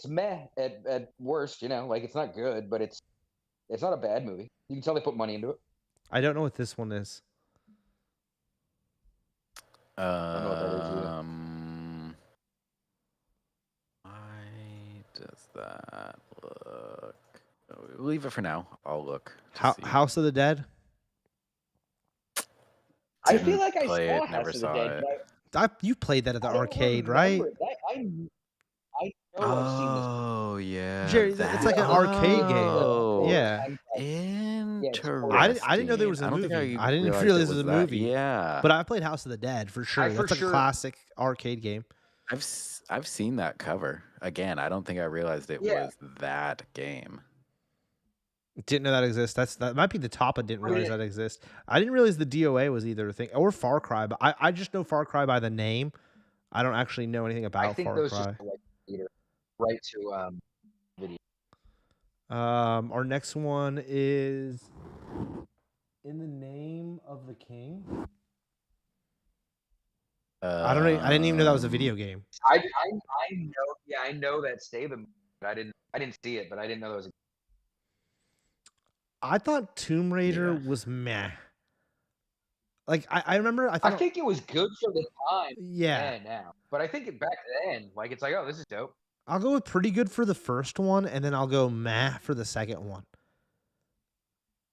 meh at worst. You know, like it's not good, but it's not a bad movie. You can tell they put money into it. I don't know what this one is. I don't know what that is either. Why does that look? We'll leave it for now. I'll look. House of the Dead. I feel like I saw House of the Dead. You played that at the arcade, right? I know I've seen this. Oh yeah, Jerry, it's like an arcade game. Yeah. I didn't know there was a I don't think movie. I I didn't realized realize it it was was a that. movie. Yeah. But I played House of the Dead for sure. That's like a classic arcade game. I've seen that cover. Again, I don't think I realized it was that game. Didn't know that exists. That might be the top. I didn't realize that exists. I didn't realize the DOA was either a thing or Far Cry, but I just know Far Cry by the name. I don't actually know anything about Far Cry. I think those just right to video. Our next one is In the Name of the King. I didn't even know that was a video game. I know. Yeah, I know that Statham. But I didn't see it, but I didn't know that was. I thought Tomb Raider was meh. Like I remember, I think it was good for the time. Yeah. Now, but I think back then, like it's like, oh, this is dope. I'll go with pretty good for the first one, and then I'll go meh for the second one.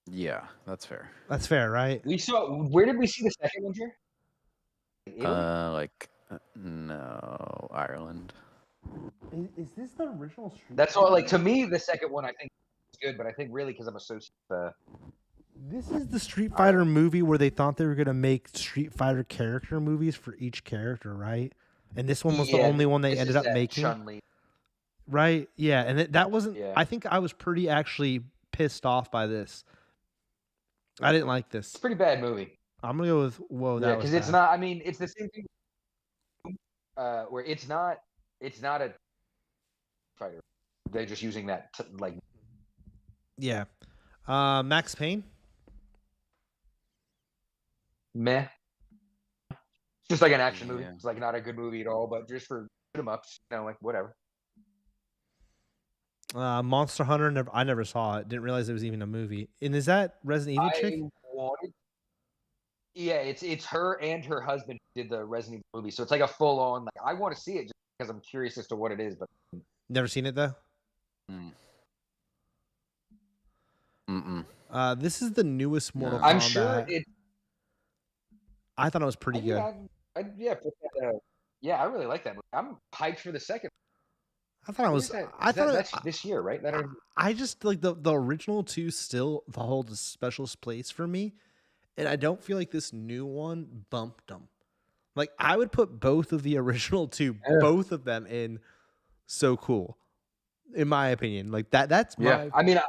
Yeah, that's fair. That's fair, right? Where did we see the second one, Jer? No, Ireland. Is this the original Street? That's all. Like to me, the second one I think is good, but I think really because I'm associated. This is the Street Fighter movie where they thought they were gonna make Street Fighter character movies for each character, right? And this one was the only one they ended up making. Chun-Li. Right? Yeah, and that wasn't. Yeah. I think I was pretty actually pissed off by this. I didn't like this. It's a pretty bad movie. I'm gonna go with whoa. Yeah, because it's not. I mean, it's the same thing. Where it's not a fighter. They're just using that like. Yeah. Max Payne. Meh. It's just like an action movie. It's like not a good movie at all, but just for shoot 'em ups, like whatever. Monster Hunter. I never saw it. Didn't realize it was even a movie. And is that Resident Evil chick? Yeah, it's her and her husband did the Resident Evil movie, so it's like a full on. Like I want to see it just because I'm curious as to what it is, but never seen it though. This is the newest Mortal Kombat. I'm sure it. I thought it was pretty good. Yeah, I really like that movie. I'm hyped for the second. I thought it was. That's this year, right? I just like the original two still hold a special place for me, and I don't feel like this new one bumped them. Like I would put both of the original two, both of them in. So cool, in my opinion. Like that's my. I mean, I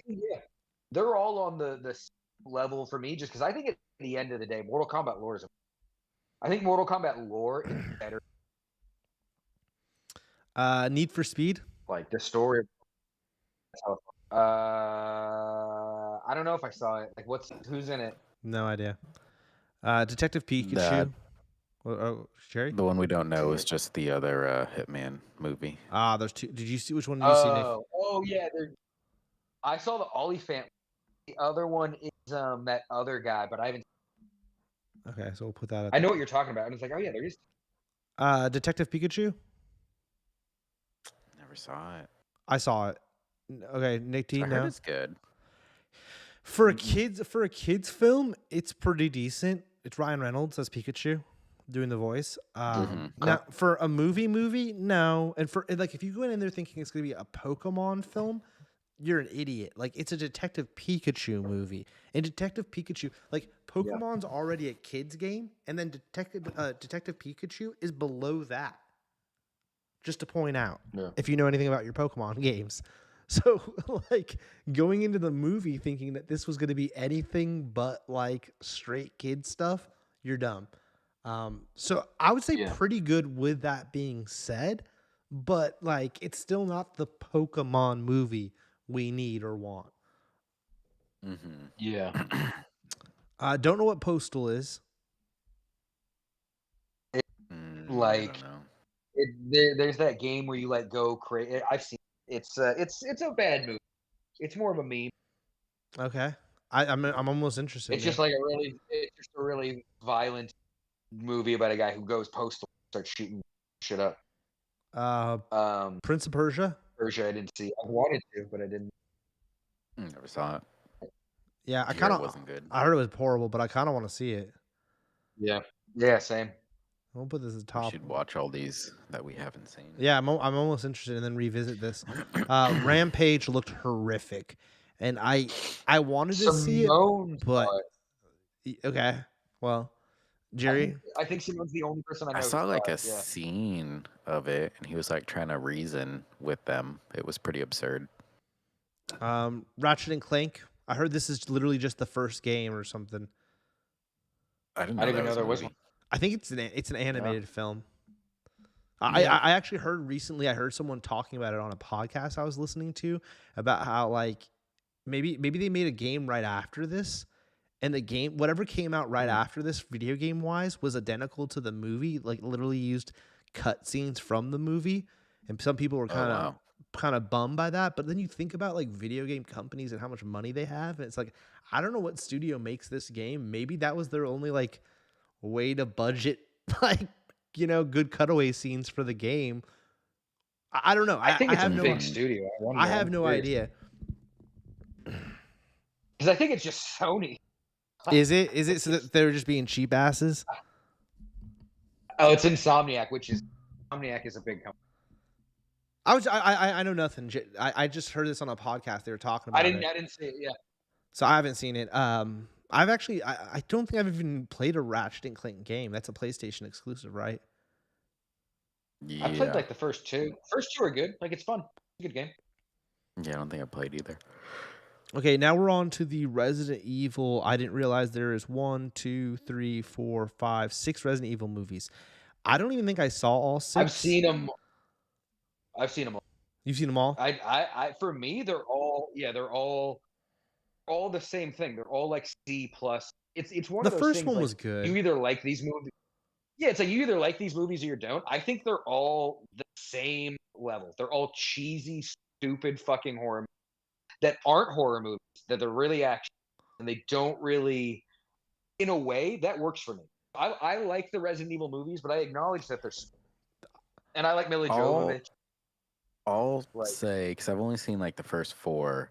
think they're all on the level for me, just because I think at the end of the day, Mortal Kombat lore is. I think Mortal Kombat lore is better. Need for Speed. Like the story. I don't know if I saw it. Like, who's in it? No idea. Detective Pikachu. Jerry. The one we don't know is just the other Hitman movie. There's two. Did you see which one did you see, Nick? Oh yeah, I saw the Oliphant. The other one is that other guy, but I haven't. Okay, so we'll put that. I know what you're talking about, and it's like, oh yeah, there is. Detective Pikachu. Never saw it. I saw it. Okay, Nick T. I heard it's good. For a kids film, it's pretty decent. It's Ryan Reynolds as Pikachu doing the voice. Now for a movie, no. And for like, if you go in there thinking it's gonna be a Pokemon film, you're an idiot. Like it's a Detective Pikachu movie. And Detective Pikachu, like Pokemon's already a kids game, and then Detective Pikachu is below that. Just to point out, if you know anything about your Pokemon games. So like going into the movie thinking that this was going to be anything but like straight kid stuff, you're dumb. So I would say pretty good with that being said, but like it's still not the Pokemon movie we need or want. Yeah. Don't know what Postal is. There's that game where you let go crazy. I've seen it's a bad movie. It's more of a meme. Okay, I'm almost interested. It's just like a really violent movie about a guy who goes postal, starts shooting shit up. Prince of Persia. I didn't see. I wanted to, but I didn't. Never saw it. Yeah, I kind of wasn't good. I heard it was horrible, but I kind of want to see it. Yeah, same. I'll put this at the top. We should watch all these that we haven't seen. Yeah, I'm almost interested, and then revisit this. Rampage looked horrific, and I wanted to see it, Simone but saw it. okay, well, Jerry, I think Simone's the only person I I know who saw saw like it. a scene of it, and he was like trying to reason with them. It was pretty absurd. Ratchet and Clank. I heard this is literally just the first game or something. I didn't I know didn't that even know was a there was movie. one. I think it's an animated film. Yeah. I actually heard recently. I heard someone talking about it on a podcast I was listening to about how like maybe they made a game right after this, and the game whatever came out right after this video game wise was identical to the movie. Like literally used cutscenes from the movie, and some people were wow. kind of bummed by that. But then you think about like video game companies and how much money they have, and it's like I don't know what studio makes this game. Maybe that was their only like way to budget like good cutaway scenes for the game. I don't know. I think I it's a have no big studio. I have no idea. Because I think it's just Sony. Is it so that they're just being cheap asses? Oh, it's Insomniac, Insomniac is a big company. I know nothing. I just heard this on a podcast. They were talking about it. I didn't see it. Yeah. So I haven't seen it. I've actually I don't think I've even played a Ratchet and Clank game. That's a PlayStation exclusive, right? Yeah. I played like the first two. First two are good. Like it's fun. It's a good game. Yeah, I don't think I played either. Okay, now we're on to the Resident Evil. I didn't realize there is 1, 2, 3, 4, 5, 6 Resident Evil movies. I don't even think I saw all 6. I've seen them all. You've seen them all? I for me, they're all the same thing. They're all like C plus. It's one The of those first things, one like, was good. you either like these movies. Yeah, it's like you either like these movies or you don't. I think they're all the same level. They're all cheesy, stupid fucking horror movies that aren't horror movies, that they're really action, and they don't really, in a way, that works for me. I like the Resident Evil movies, but I acknowledge that they're, and I like Mila Jovovich. I'll say, because I've only seen like the first 4.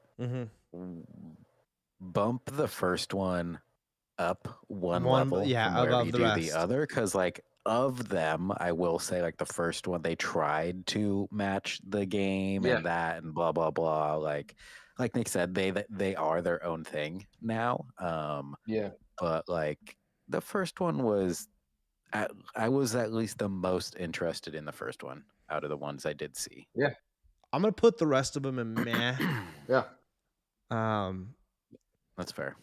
Bump the first one up one level from wherever you do the other, because like of them, I will say like the first one they tried to match the game and that and blah blah blah. Like Nick said, they are their own thing now. But like the first one was, I was at least the most interested in the first one out of the ones I did see. Yeah, I'm gonna put the rest of them in meh. Yeah. That's fair.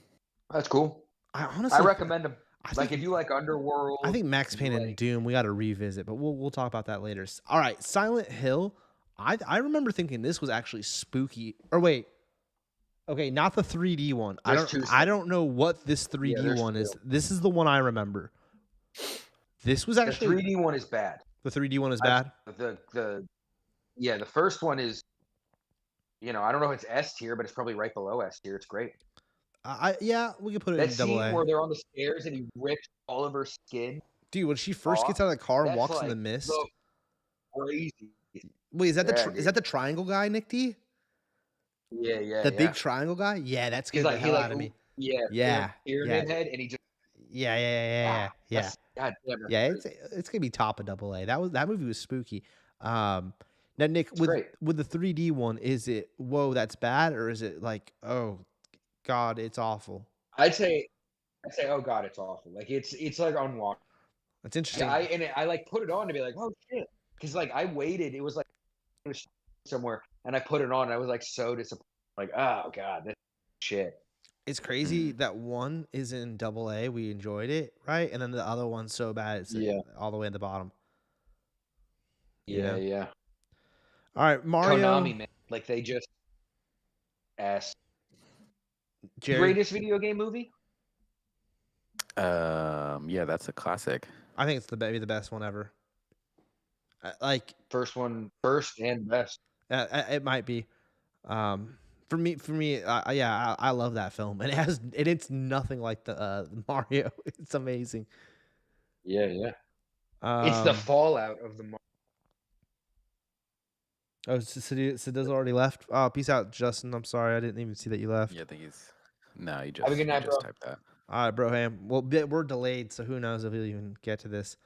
That's cool. I recommend them. Like if you like Underworld, I think Max Payne and Doom we got to revisit, but we'll talk about that later. All right, Silent Hill. I remember thinking this was actually spooky. Or wait, okay, not the 3D one. I don't know what this 3D one is. This is the one I remember. This was actually the 3D one is bad. The 3D one is bad. The first one is, I don't know if it's S tier, but it's probably right below S tier. It's great. Yeah, we could put it that in double A. Scene where they're on the stairs and he rips all of her skin. Dude, when she first gets out of the car and walks in the mist. Crazy. Wait, is that the triangle guy, Nick D? Yeah. The big triangle guy? Yeah, that's good. The hell out of me. Yeah. Pyramid head, and he just. Yeah. God damn it. Yeah, it's gonna be top of double A. That movie was spooky. Now, Nick, with the 3D one, is it whoa that's bad, or is it like oh God it's awful? I'd say oh God it's awful. Like it's like unwatchable. That's interesting. I like put it on to be like oh shit, because like I waited. It was like somewhere, and I put it on. And I was like so disappointed. Like oh God, this shit. It's crazy that one is in double A. We enjoyed it, right? And then the other one's so bad it's all the way at the bottom. Yeah. All right, Mario. Konami, man. Like they just asked. Jerry? Greatest video game movie? Yeah, that's a classic. I think it's maybe the best one ever. Like first and best. It might be. For me, I love that film, and it's nothing like the Mario. It's amazing. Yeah. It's the fallout of the Mario. Oh, Sida's already left. Oh, peace out, Justin. I'm sorry, I didn't even see that you left. Yeah, I think he's. No, you just. Have a good night, bro. Typed that. All right, Broham. Well, we're delayed, so who knows if we'll even get to this.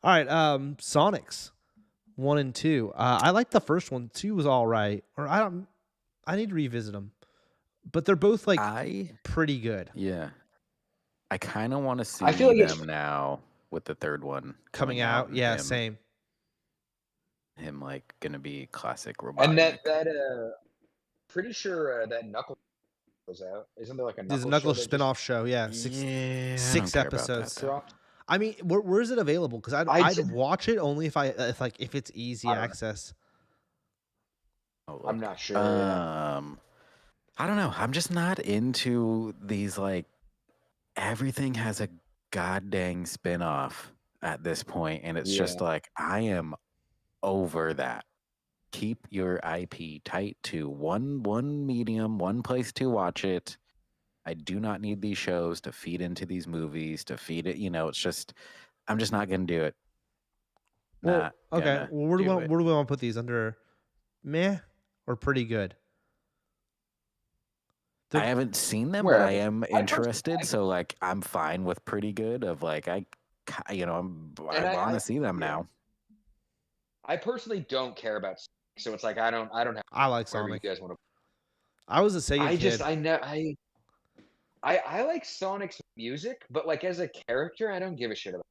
All right, Sonics 1 and 2. I like the first one. 2 was all right. Or I need to revisit them. but they're both like I pretty good. yeah. I kind of want to see I feel like it's them now with the third one Coming out, and yeah, same. him like gonna be classic and Robotnik. pretty sure that Knuckles goes out. Isn't there like a There's a Knuckles show Knuckles that just spinoff show, yeah, I six don't care about that, episodes. though. dropped? I mean, where is it available? Because I'd watch it only if if it's easy I don't know. access. Oh, I'm look. not sure. Yeah. I don't know. I'm just not into these like everything has a goddamn spinoff at this point, and it's just Yeah. like I am over that. Keep your IP tight to one medium, one place to watch it. I do not need these shows to feed into these movies, to feed it. It's just I'm just not gonna do it. Well, Not okay. gonna Well, where do do it. we want to put these under? Meh or pretty good? I haven't seen them, but Wherever. I am I interested. So like, I'm fine with pretty good. Of like, I want to see them now. I personally don't care about Sonic, so it's like I don't have I like wherever Sonic. you guys want to. I was a Sega kid. I like Sonic's music, but like as a character, I don't give a shit about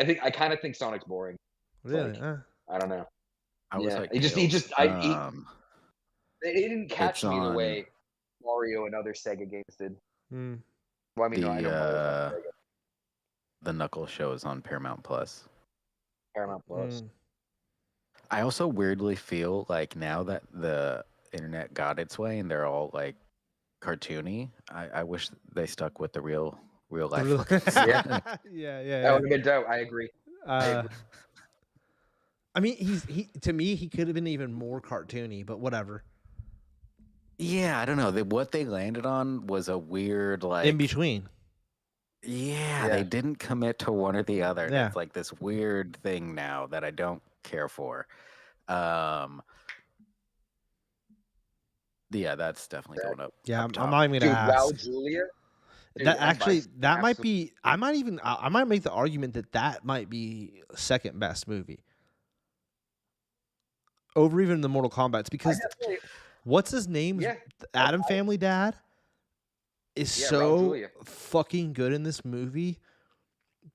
him. I kind of think Sonic's boring. Really? Like, I don't know. I was like, he Tails. it didn't catch me the on way Mario and other Sega games did. Hmm. Well, I mean, I know Mario's on Sega. the Knuckles show is on Paramount Plus. Paramount Plus. I also weirdly feel like now that the internet got its way and they're all like cartoony, I wish they stuck with the real life. Yeah. That would have been dope. I agree. I mean, he to me he could have been even more cartoony, but whatever. Yeah, I don't know. What they landed on was a weird like in between. Yeah, they didn't commit to one or the other. Yeah. It's like this weird thing now that I don't care for. Yeah, that's definitely going up. Yeah, up I'm not even gonna ask. Raul Julia. That actually, that might be. I might make the argument that might be second best movie over even the Mortal Kombat's, because what's his name? Yeah. Adam Family Dad is so fucking good in this movie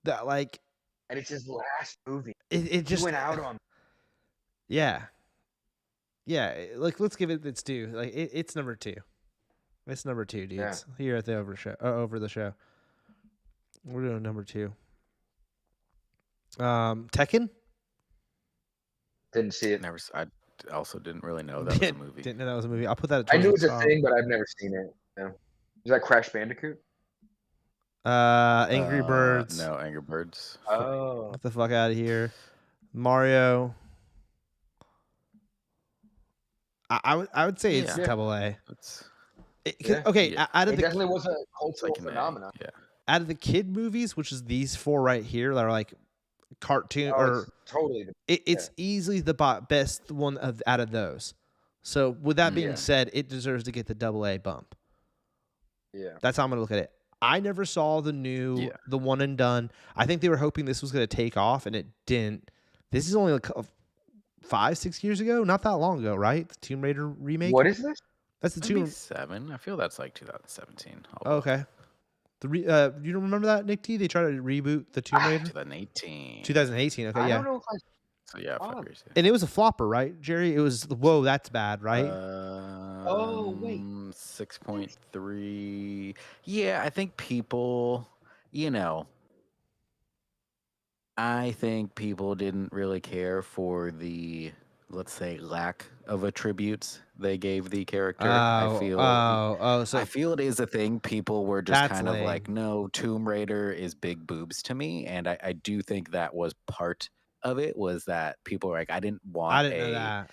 that like, and it's his last movie. It just went out on. Yeah. Like let's give it its due. Like it's number 2. It's number 2, dudes. Here at the Over the Show. We're doing number 2. Tekken? Didn't see it. I also didn't really know that was a movie. Didn't know that was a movie. I'll put that. I knew it was a thing, but I've never seen it. No. Is that Crash Bandicoot? Angry Birds. No, Angry Birds. Oh. Get the fuck out of here. Mario. I would say it's double A. Okay, out of it definitely was a cultural phenomenon. Yeah. Out of the kid movies, which is these 4 right here that are like cartoon or totally, it's easily the best one out of those. So with that being said, it deserves to get the double A bump. Yeah, that's how I'm gonna look at it. I never saw the new, the one and done. I think they were hoping this was gonna take off, and it didn't. This is only like 5-6 years ago, not that long ago, right? The Tomb Raider remake. What is this? That's the 2007. I feel that's like 2017. Okay. You don't remember that, Nick T? They tried to reboot the Tomb Raider. 2018. 2018. Okay, I don't know if I. So yeah, 5 years. And it was a flopper, right, Jerry? It was whoa, that's bad, right? Oh wait, 6.3. Yeah, I think people, I think people didn't really care for the, let's say, lack of attributes they gave the character. So I feel it is a thing. People were just kind of like, no, Tomb Raider is big boobs to me, and I do think that was part of it. Was that people were like, I didn't want a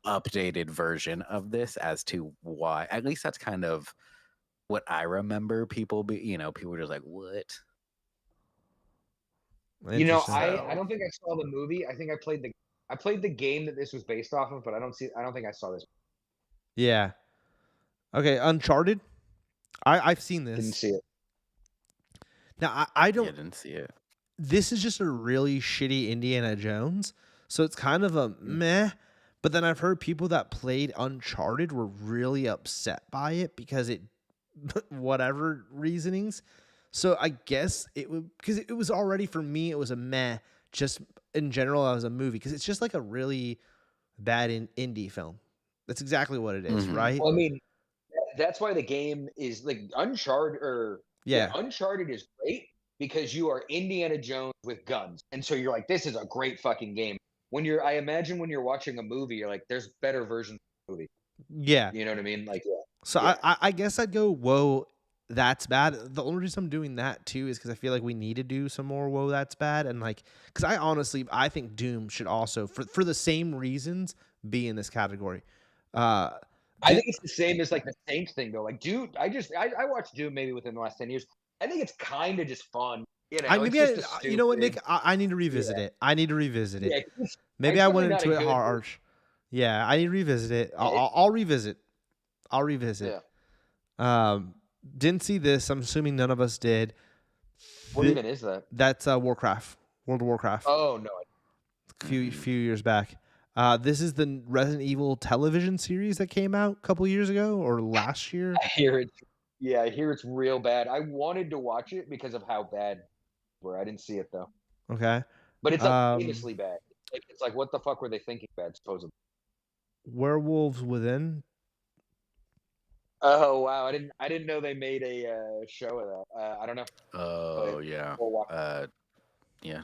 updated version of this, as to why. At least that's kind of what I remember. People people were just like, what? I don't think I saw the movie. I think I played the game that this was based off of, but I don't think I saw this. Yeah. Okay, Uncharted. I've seen this. Didn't see it. Now I don't. Didn't see it. This is just a really shitty Indiana Jones, so it's kind of a meh. But then I've heard people that played Uncharted were really upset by it because it whatever reasonings. So I guess it would, because it was already, for me, it was a meh. Just in general, as a movie, because it's just like a really bad indie film. That's exactly what it is, right? Well, I mean, that's why the game is like Yeah. Uncharted is great because you are Indiana Jones with guns. And so you're like, this is a great fucking game. I imagine when you're watching a movie, you're like, there's better versions of the movie. Yeah. You know what I mean? Like, So yeah. I guess I'd go, whoa, that's bad. The only reason I'm doing that too is because I feel like we need to do some more whoa, that's bad. And like, because I think Doom should also, for the same reasons, be in this category. I think it's the same as like the Saints thing though. Like, dude, I watched Doom maybe within the last 10 years. I think it's kind of just fun. You know, it's just a stupid. You know what, Nick? I need to revisit it. I need to revisit it. Yeah, Maybe it's I definitely went not into a it good harsh. Yeah, I need to revisit it. I'll revisit. I'll revisit. Yeah. Didn't see this. I'm assuming none of us did. What even is that? That's Warcraft. World of Warcraft. Oh no. A few years back. This is the Resident Evil television series that came out a couple years ago or last year. I hear it's real bad. I wanted to watch it because of how bad were. I didn't see it though. Okay. But it's like famously bad. It's like what the fuck were they thinking bad, supposedly? Werewolves Within. Oh wow, I didn't know they made a show of that. I don't know. Oh yeah. Yeah.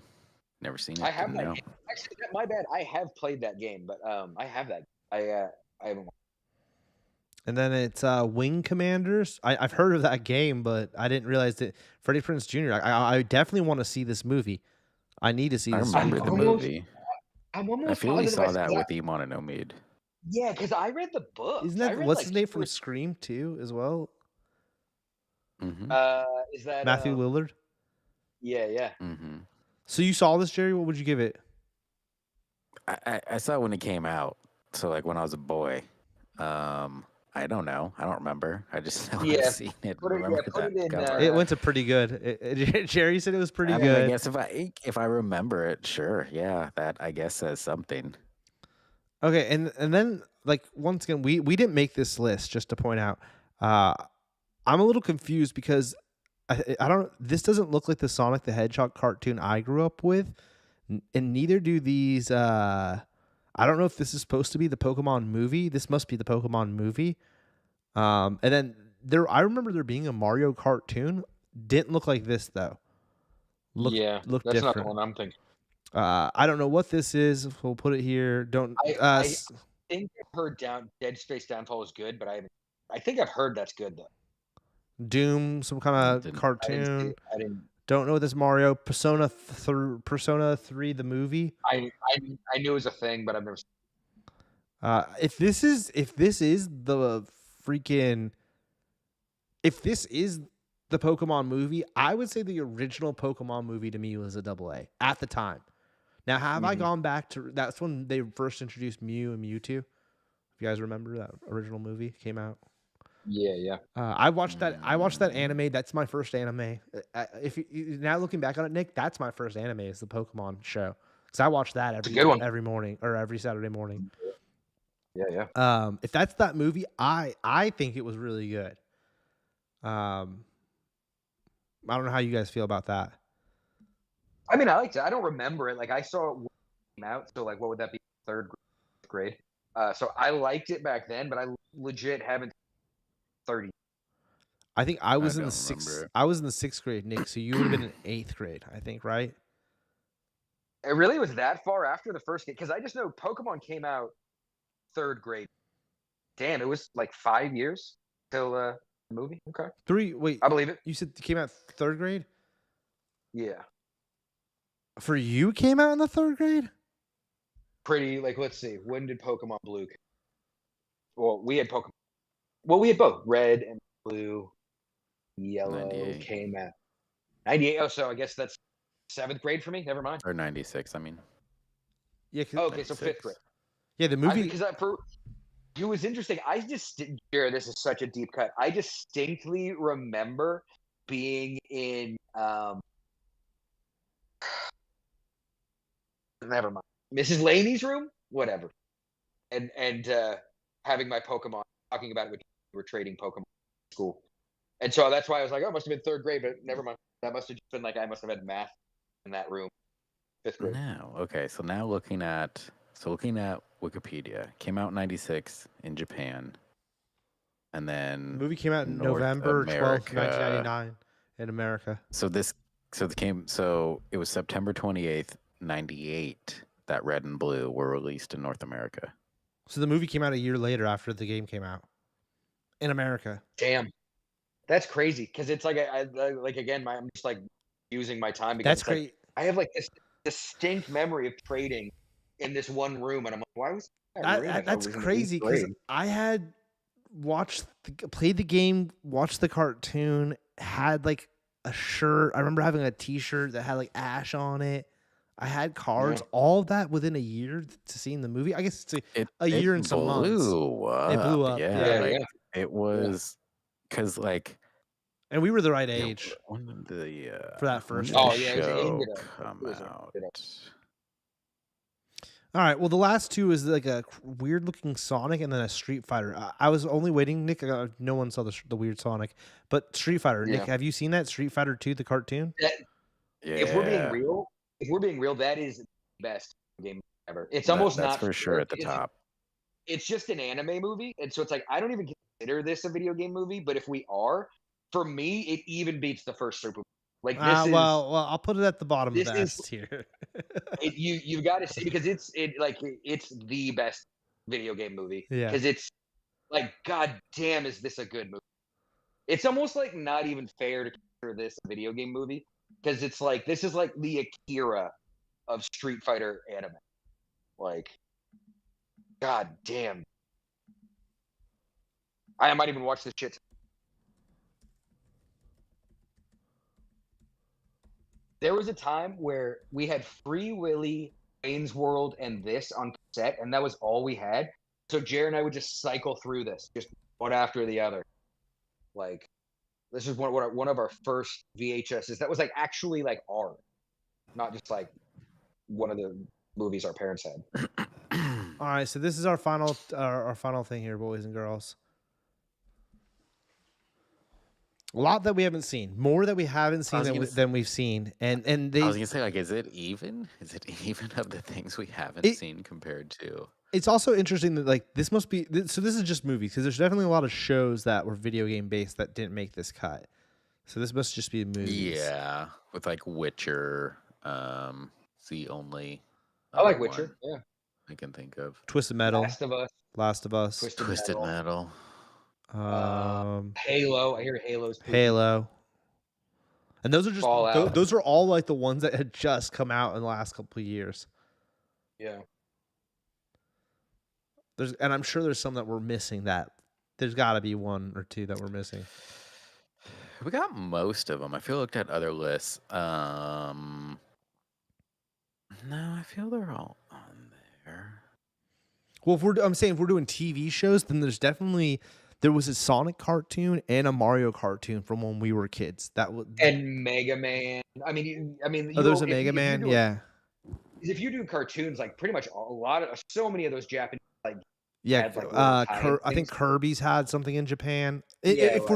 Never seen it. I have that game. Actually, my bad. I have played that game, but I have that. I haven't. And then it's Wing Commanders. I've heard of that game, but I didn't realize that Freddie Prinze Jr. I definitely want to see this movie. I need to see this movie. I remember the movie. I'm almost I feel we positive saw that with Iman and Omid. Yeah, because I read the book. Isn't that what's his name from Scream 2 as well? Mm-hmm. Is that Matthew Lillard? Yeah. Mm-hmm. So you saw this, Jerry? What would you give it? I saw it when it came out. So like when I was a boy. I don't know. I don't remember. I just know I've seen it. It went to pretty good. Jerry said it was pretty good. I guess if I remember it, sure. Yeah, that I guess says something. Okay, and then like once again, we didn't make this list, just to point out. I'm a little confused because I don't. This doesn't look like the Sonic the Hedgehog cartoon I grew up with, and neither do these. I don't know if this is supposed to be the Pokemon movie. This must be the Pokemon movie. And then I remember there being a Mario cartoon. Didn't look like this though. Looked that's different. not the one I'm thinking. I don't know what this is. We'll put it here. I think I've heard Dead Space Downfall is good, but I think I've heard that's good though. Doom, some kind of cartoon. I didn't. Don't know what this Mario Persona 3 the movie. I knew it was a thing, but I've never seen it. If this is the freaking Pokemon movie, I would say the original Pokemon movie to me was a AA at the time. Now, have I gone back to that's when they first introduced Mew and Mewtwo? If you guys remember that original movie came out. Yeah. I watched that anime. That's my first anime. If you, now looking back on it, Nick, that's my first anime is the Pokemon show. Because I watched that every morning or every Saturday morning. Yeah. If that's that movie, I think it was really good. I don't know how you guys feel about that. I mean, I liked it. I don't remember it. Like I saw it when it came out. So like, what would that be? Third grade. So I liked it back then, but I legit haven't. 30. I think I was in the sixth. I was in the 6th grade, Nick. So you would have been in 8th grade, I think, right? It really was that far after the first game because I just know Pokemon came out 3rd grade. Damn, it was like 5 years till the movie. Okay. 3. Wait, I believe it. You said it came out 3rd grade. Yeah. For you, came out in the 3rd grade. Pretty like let's see. When did Pokemon Blue? Well, we had Pokemon. Well, we had both red and blue, yellow 98. came out 98. Oh, so I guess that's 7th grade for me. Never mind. Or 96. I mean. Yeah. Okay, so 5th grade. Yeah, the movie. Because it was interesting. Jared, this is such a deep cut. I distinctly remember being in never mind. Mrs. Laney's room, whatever, and having my Pokemon, talking about it with. We're trading Pokemon at school. And so that's why I was like, oh, it must have been third grade, but never mind. That must have just been like I must have had math in that room, fifth grade. No. Okay. So now looking at Wikipedia, came out in '96 in Japan, and then The movie came out in North November 12th, America. 1999 in America. So it was September 28th, 98 that Red and Blue were released in North America. So the movie came out a year later after the game came out in America. Damn, that's crazy. Because it's like I like again, I'm just like using my time because That's it's like great. I have like this distinct memory of trading in this one room, and I'm like, why was that room? I thought it That's was in crazy eighth because grade. I had played the game, watched the cartoon, had like a shirt. I remember having a T-shirt that had like Ash on it. I had cards, all of that within a year to seeing the movie. I guess it's a year and some months. It blew up. Yeah, Yeah, like it was because like And we were the right age when did the for that when first did one. the Oh yeah, it was show aimed at come it was out? aimed at All right. Well, the last two is like a weird looking Sonic and then a Street Fighter. I was only waiting, Nick. No one saw the weird Sonic, but Street Fighter. Yeah. Nick, have you seen that Street Fighter 2, the cartoon? If we're being real, that is the best game ever. It's almost that's not for sure at the top. It's just an anime movie, and so it's like I don't even consider this a video game movie. But if we are, for me, it even beats the first Super. Like this is well, I'll put it at the bottom of the this is- S tier. you've got to see because it's the best video game movie. Yeah. Because it's like, god damn, is this a good movie? It's almost like not even fair to consider this a video game movie because it's like this is like the Akira of Street Fighter anime. Like, god damn. I might even watch this shit. There was a time where we had Free Willy, Wayne's World, and this on cassette, and that was all we had. So Jared and I would just cycle through this, just one after the other. Like, this is one of our first VHSs. That was like actually like art, not just like one of the movies our parents had. All right, so this is our final thing here, boys and girls. A lot that we haven't seen, more that we haven't seen than we've seen, and I was gonna say, like, is it even? Is it even of the things we haven't seen compared to? It's also interesting that like this must be so. This is just movies because there's definitely a lot of shows that were video game based that didn't make this cut. So this must just be movies. Yeah, with like Witcher, the only. I like Witcher. Yeah, I can think of Twisted Metal, Last of Us, Twisted Metal. Halo. I hear Halo's pretty Halo. And those are just Fallout. Those are all like the ones that had just come out in the last couple of years. Yeah. And I'm sure there's some that we're missing. That there's got to be one or two that we're missing. We got most of them. I feel I looked at other lists. No, I feel they're all on there. Well, I'm saying if we're doing TV shows, then there was a Sonic cartoon and a Mario cartoon from when we were kids. And Mega Man. I mean, there's a Mega Man. Yeah. If you do cartoons, like pretty much so many of those Japanese yeah, I think Kirby's had something in Japan. If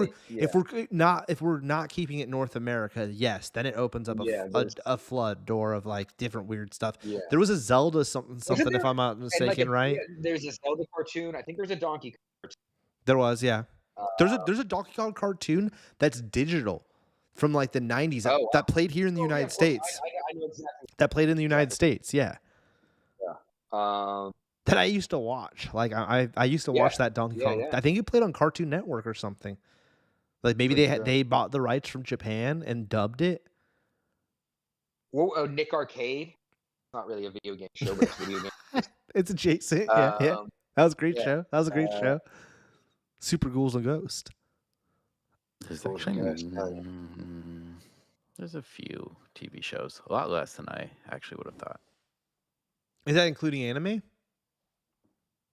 we're not keeping it North America, yes, then it opens up a flood door of like different weird stuff. Yeah. There was a Zelda something if I'm not mistaken, right? There's a Zelda cartoon. I think there's a Donkey Kong cartoon. There was, yeah. There's a Donkey Kong cartoon that's digital from like the 90s that played here in the United States. I know exactly. That played in the United States, yeah. Yeah. That I used to watch. Like I used to watch that Donkey Kong. I think it played on Cartoon Network or something. Like maybe they bought the rights from Japan and dubbed it. Well, Nick Arcade. Not really a video game show, but it's a video game. It's adjacent. Yeah. That was a great show. That was a great show. Super Ghouls and Ghost. There's actually there's a few TV shows, a lot less than I actually would have thought. Is that including anime?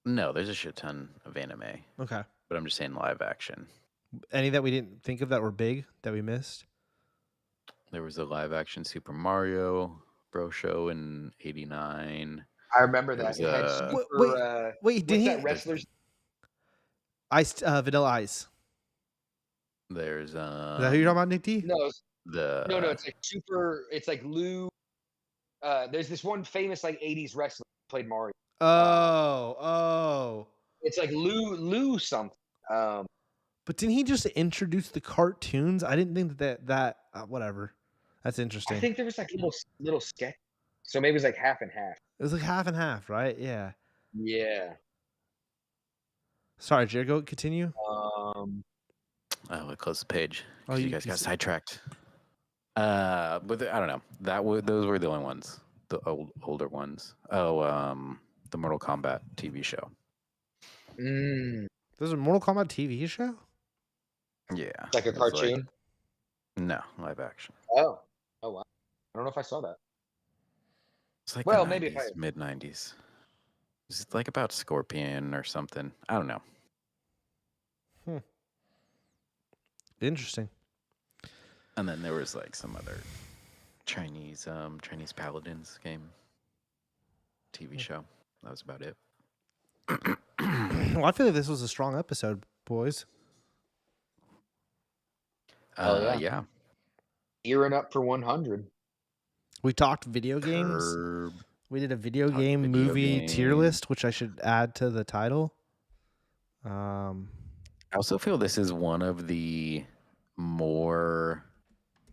No, there's a shit ton of anime. Okay. But I'm just saying live action. Any that we didn't think of that were big that we missed? There was a live action Super Mario Bros. Show in '89. I remember that. Wait, did he? Wrestlers? Vanilla Ice. There's Is that who you're talking about, Nick D? No, the no, it's like super. It's like Lou. There's this one famous like '80s wrestler who played Mario. Oh. It's like Lou something. But didn't he just introduce the cartoons? I didn't think that whatever. That's interesting. I think there was like little sketch. So maybe it was like half and half. It was like half and half, right? Yeah. Yeah. Sorry, Jared, go continue. I closed the page Oh, because you guys got sidetracked. But I don't know. Those were the only ones, the older ones. Oh, the Mortal Kombat TV show. There's a Mortal Kombat TV show? Yeah. Like a cartoon? No, live action. Oh wow. I don't know if I saw that. It's like Well, the 90s, maybe if I mid 90s. It's like about Scorpion or something. I don't know. Interesting. And then there was like some other Chinese Paladins game TV show. That was about it. Well, I feel like this was a strong episode, boys. Yeah. Gearing up for 100. We talked video games. We did a video game movie tier list, which I should add to the title. I also feel this is one of the more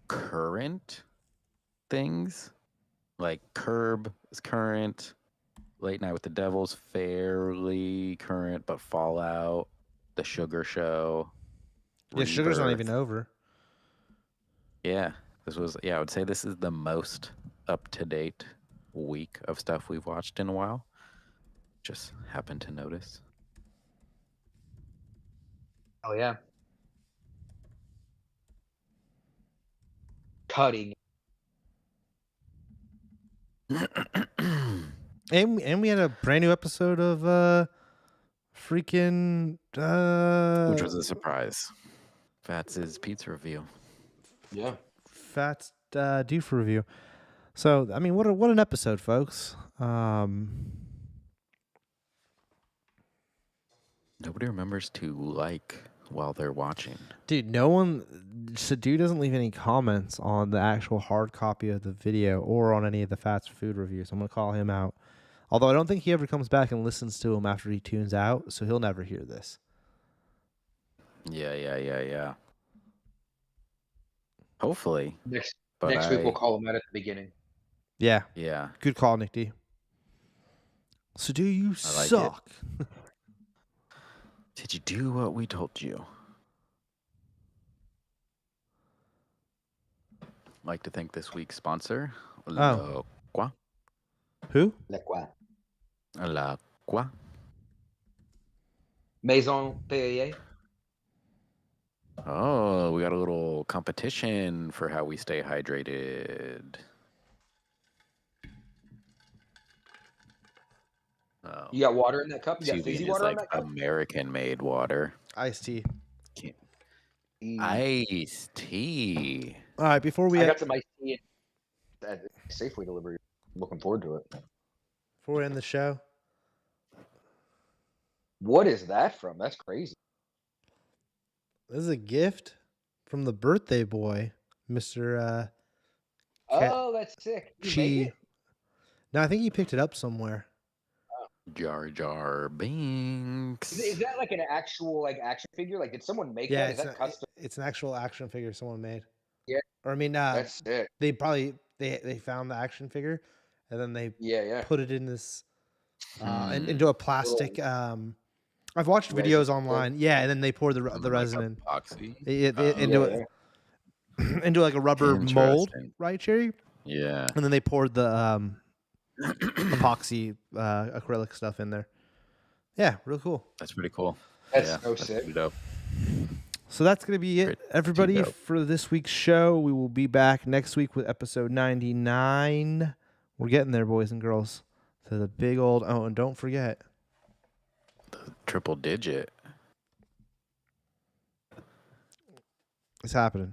current things. Like Curb is current. Late Night with the Devil's fairly current, but Fallout, The Sugar Show. Yeah, Sugar's not even over. Yeah, I would say this is the most up-to-date week of stuff we've watched in a while. Just happened to notice. Oh yeah. Cutting. And we had a brand new episode of freaking which was a surprise. Fats' pizza review. Yeah. Fats due for review. So I mean, what an episode, folks. Nobody remembers to like while they're watching. Dude, Sadu doesn't leave any comments on the actual hard copy of the video or on any of the Fats food reviews. I'm gonna call him out. Although I don't think he ever comes back and listens to him after he tunes out, so he'll never hear this. Yeah. Hopefully. Next week we'll call him out at the beginning. Yeah. Yeah. Good call, Nick D. Sadu, you suck. Did you do what we told you? Like to thank this week's sponsor, La Qua. Who? La Qua. Maison Perrier. Oh, we got a little competition for how we stay hydrated. Oh. You got water in that cup? You got fizzy water in that cup? American-made water. Iced tea. Iced tea. All right, before we... I got some iced tea at Safeway delivery. Looking forward to it. Before we end the show. What is that from? That's crazy. This is a gift from the birthday boy, Mr. Oh, that's sick. You made it? No, I think he picked it up somewhere. Jar Jar Binks. Is that like an actual action figure? Like, did someone make that? Is that custom? It's an actual action figure someone made. Yeah. Or I mean, that's sick. They probably they found the action figure, and then they put it in this into a plastic. I've watched videos online. Yeah, and then they pour the resin in. Epoxy. Into like a rubber mold, right, Cherry? Yeah. And then they poured the epoxy acrylic stuff in there. Yeah, real cool. That's pretty cool. That's so sick. Pretty dope. So that's going to be it, everybody, for this week's show. We will be back next week with episode 99. We're getting there, boys and girls. To the big old... Oh, and don't forget... The triple digit. It's happening.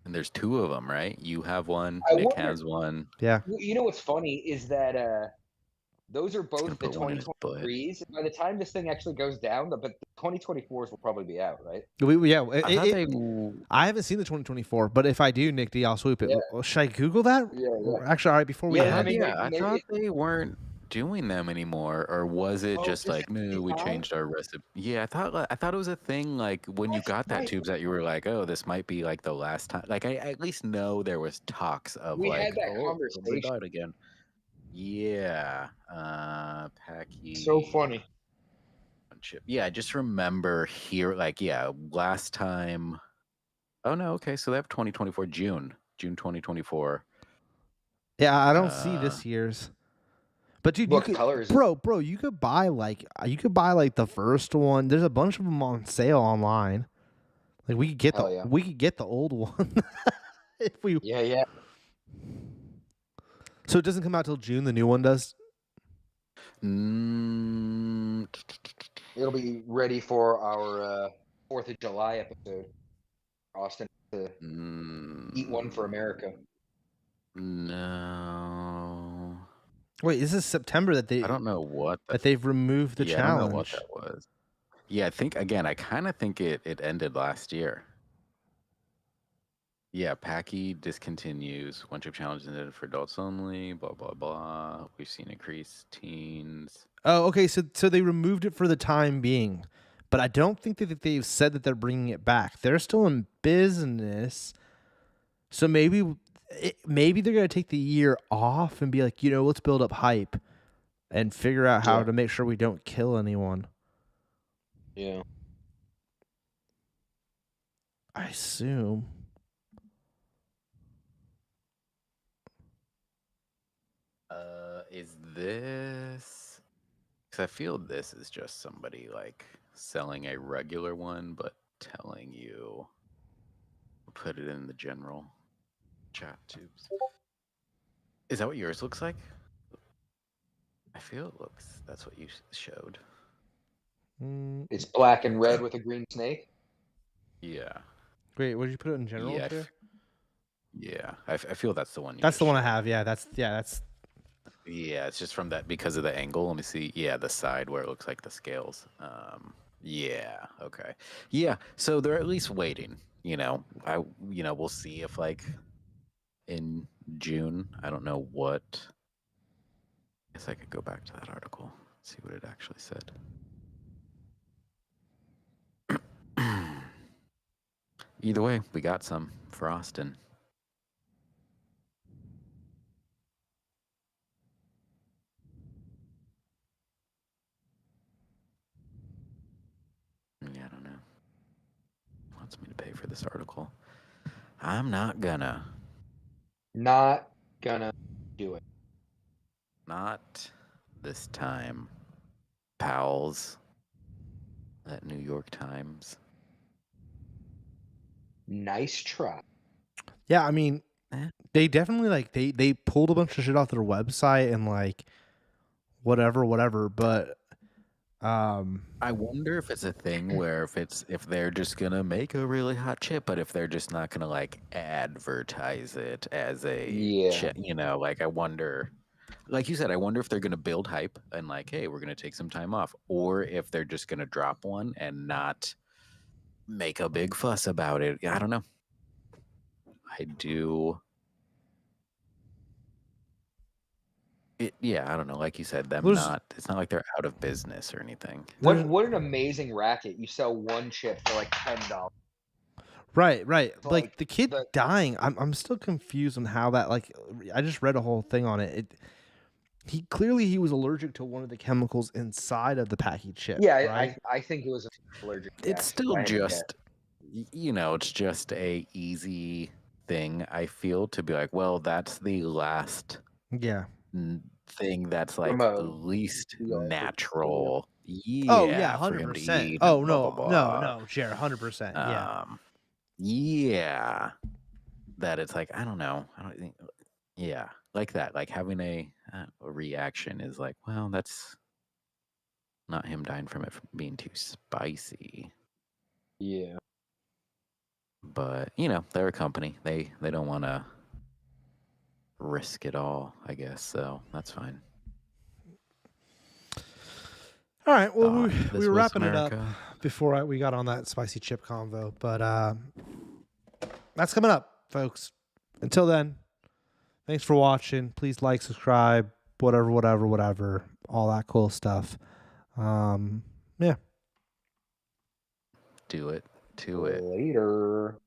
And there's 2 of them, right? You have one. Nick has one. Yeah. You know what's funny is that Those are He's gonna both the put one in his butt. 2023s. By the time this thing actually goes down, but the 2024s will probably be out, right? I thought they. I haven't seen the 2024, but if I do, Nick D, I'll swoop it. Yeah. Well, should I Google that? Yeah, yeah. Actually, all right. Before we Yeah, I I thought, end, mean, I maybe. thought they weren't doing them anymore, or was it Oh, just for like, no, we 65? changed our recipe? Yeah, I thought it was a thing. Like when you That's got that right. tubes, that you were like, oh, this might be like the last time. Like I at least know there was talks of We like, had that oh, they conversation. died again. Yeah, So Packy funny. chip. Yeah, I just remember here, like, yeah, last time. Oh no, okay, so they have 2024 June 2024. yeah, I don't see this year's. But dude, you What could, color is it? bro, you could buy like the first one. There's a bunch of them on sale online. Like we Hell yeah. get the old one if we. Yeah, yeah. So it doesn't come out till June. The new one does. Mm, It'll be ready for our 4th of July episode. Austin to eat one for America. No. Wait, this is September that I don't know what they've removed the yeah, challenge. I don't know what that was. Yeah, I think again, I kind of think it ended last year. Yeah, Packy discontinues. One chip challenge ended for adults only. Blah blah blah. We've seen increased teens. Oh, okay. So they removed it for the time being, but I don't think that they've said that they're bringing it back. They're still in business, so maybe they're gonna take the year off and be like, let's build up hype and figure out how to make sure we don't kill anyone. Yeah. I assume. Is this? Because I feel this is just somebody like selling a regular one, but telling you put it in the general chat tubes. Is that what yours looks like? I feel it looks. That's what you showed. It's black and red with a green snake. Yeah. Wait, what did you put it in general? Yeah, I feel that's the one. That's the one I have. Yeah, that's. Yeah, it's just from that because of the angle. Let me see. Yeah, the side where it looks like the scales. Yeah. Okay. Yeah. So they're at least waiting. We'll see if like in June. I don't know what. I guess I could go back to that article, see what it actually said. Either way, we got some for Austin. Yeah, I don't know. Wants me to pay for this article. I'm not gonna. Not gonna do it. Not this time, pals. At New York Times. Nice try. Yeah, I mean, they definitely like they pulled a bunch of shit off their website and like whatever, but I wonder if it's a thing where if they're just gonna make a really hot chip, but if they're just not gonna like advertise it as a chip, like I wonder, like you said, I wonder if they're gonna build hype and like, hey, we're gonna take some time off, or if they're just gonna drop one and not make a big fuss about it. I don't know. I do. I don't know. Like you said, it's not like they're out of business or anything. What an amazing racket! You sell one chip for like $10. Right. Like the kid dying. I'm still confused on how that. Like, I just read a whole thing on it. He clearly was allergic to one of the chemicals inside of the packaged chip. Yeah, right? I think it was allergic. It's still just, it's just a easy thing. I feel to be like, well, that's the last. Yeah. Thing that's like the least natural. Oh yeah, 100%. Oh no, Jared, 100%. Yeah. Yeah. That it's like I don't know. I don't think. Yeah, like that. Like having a reaction is like, well, that's not him dying from it being too spicy. Yeah. But they're a company. They don't want to risk it all, I guess. So that's fine. All right. Well, This we were was wrapping it America. up before we got on that spicy chip convo, but that's coming up, folks. Until then, thanks for watching. Please like, subscribe, whatever, all that cool stuff. Yeah. Do it. To it. Later.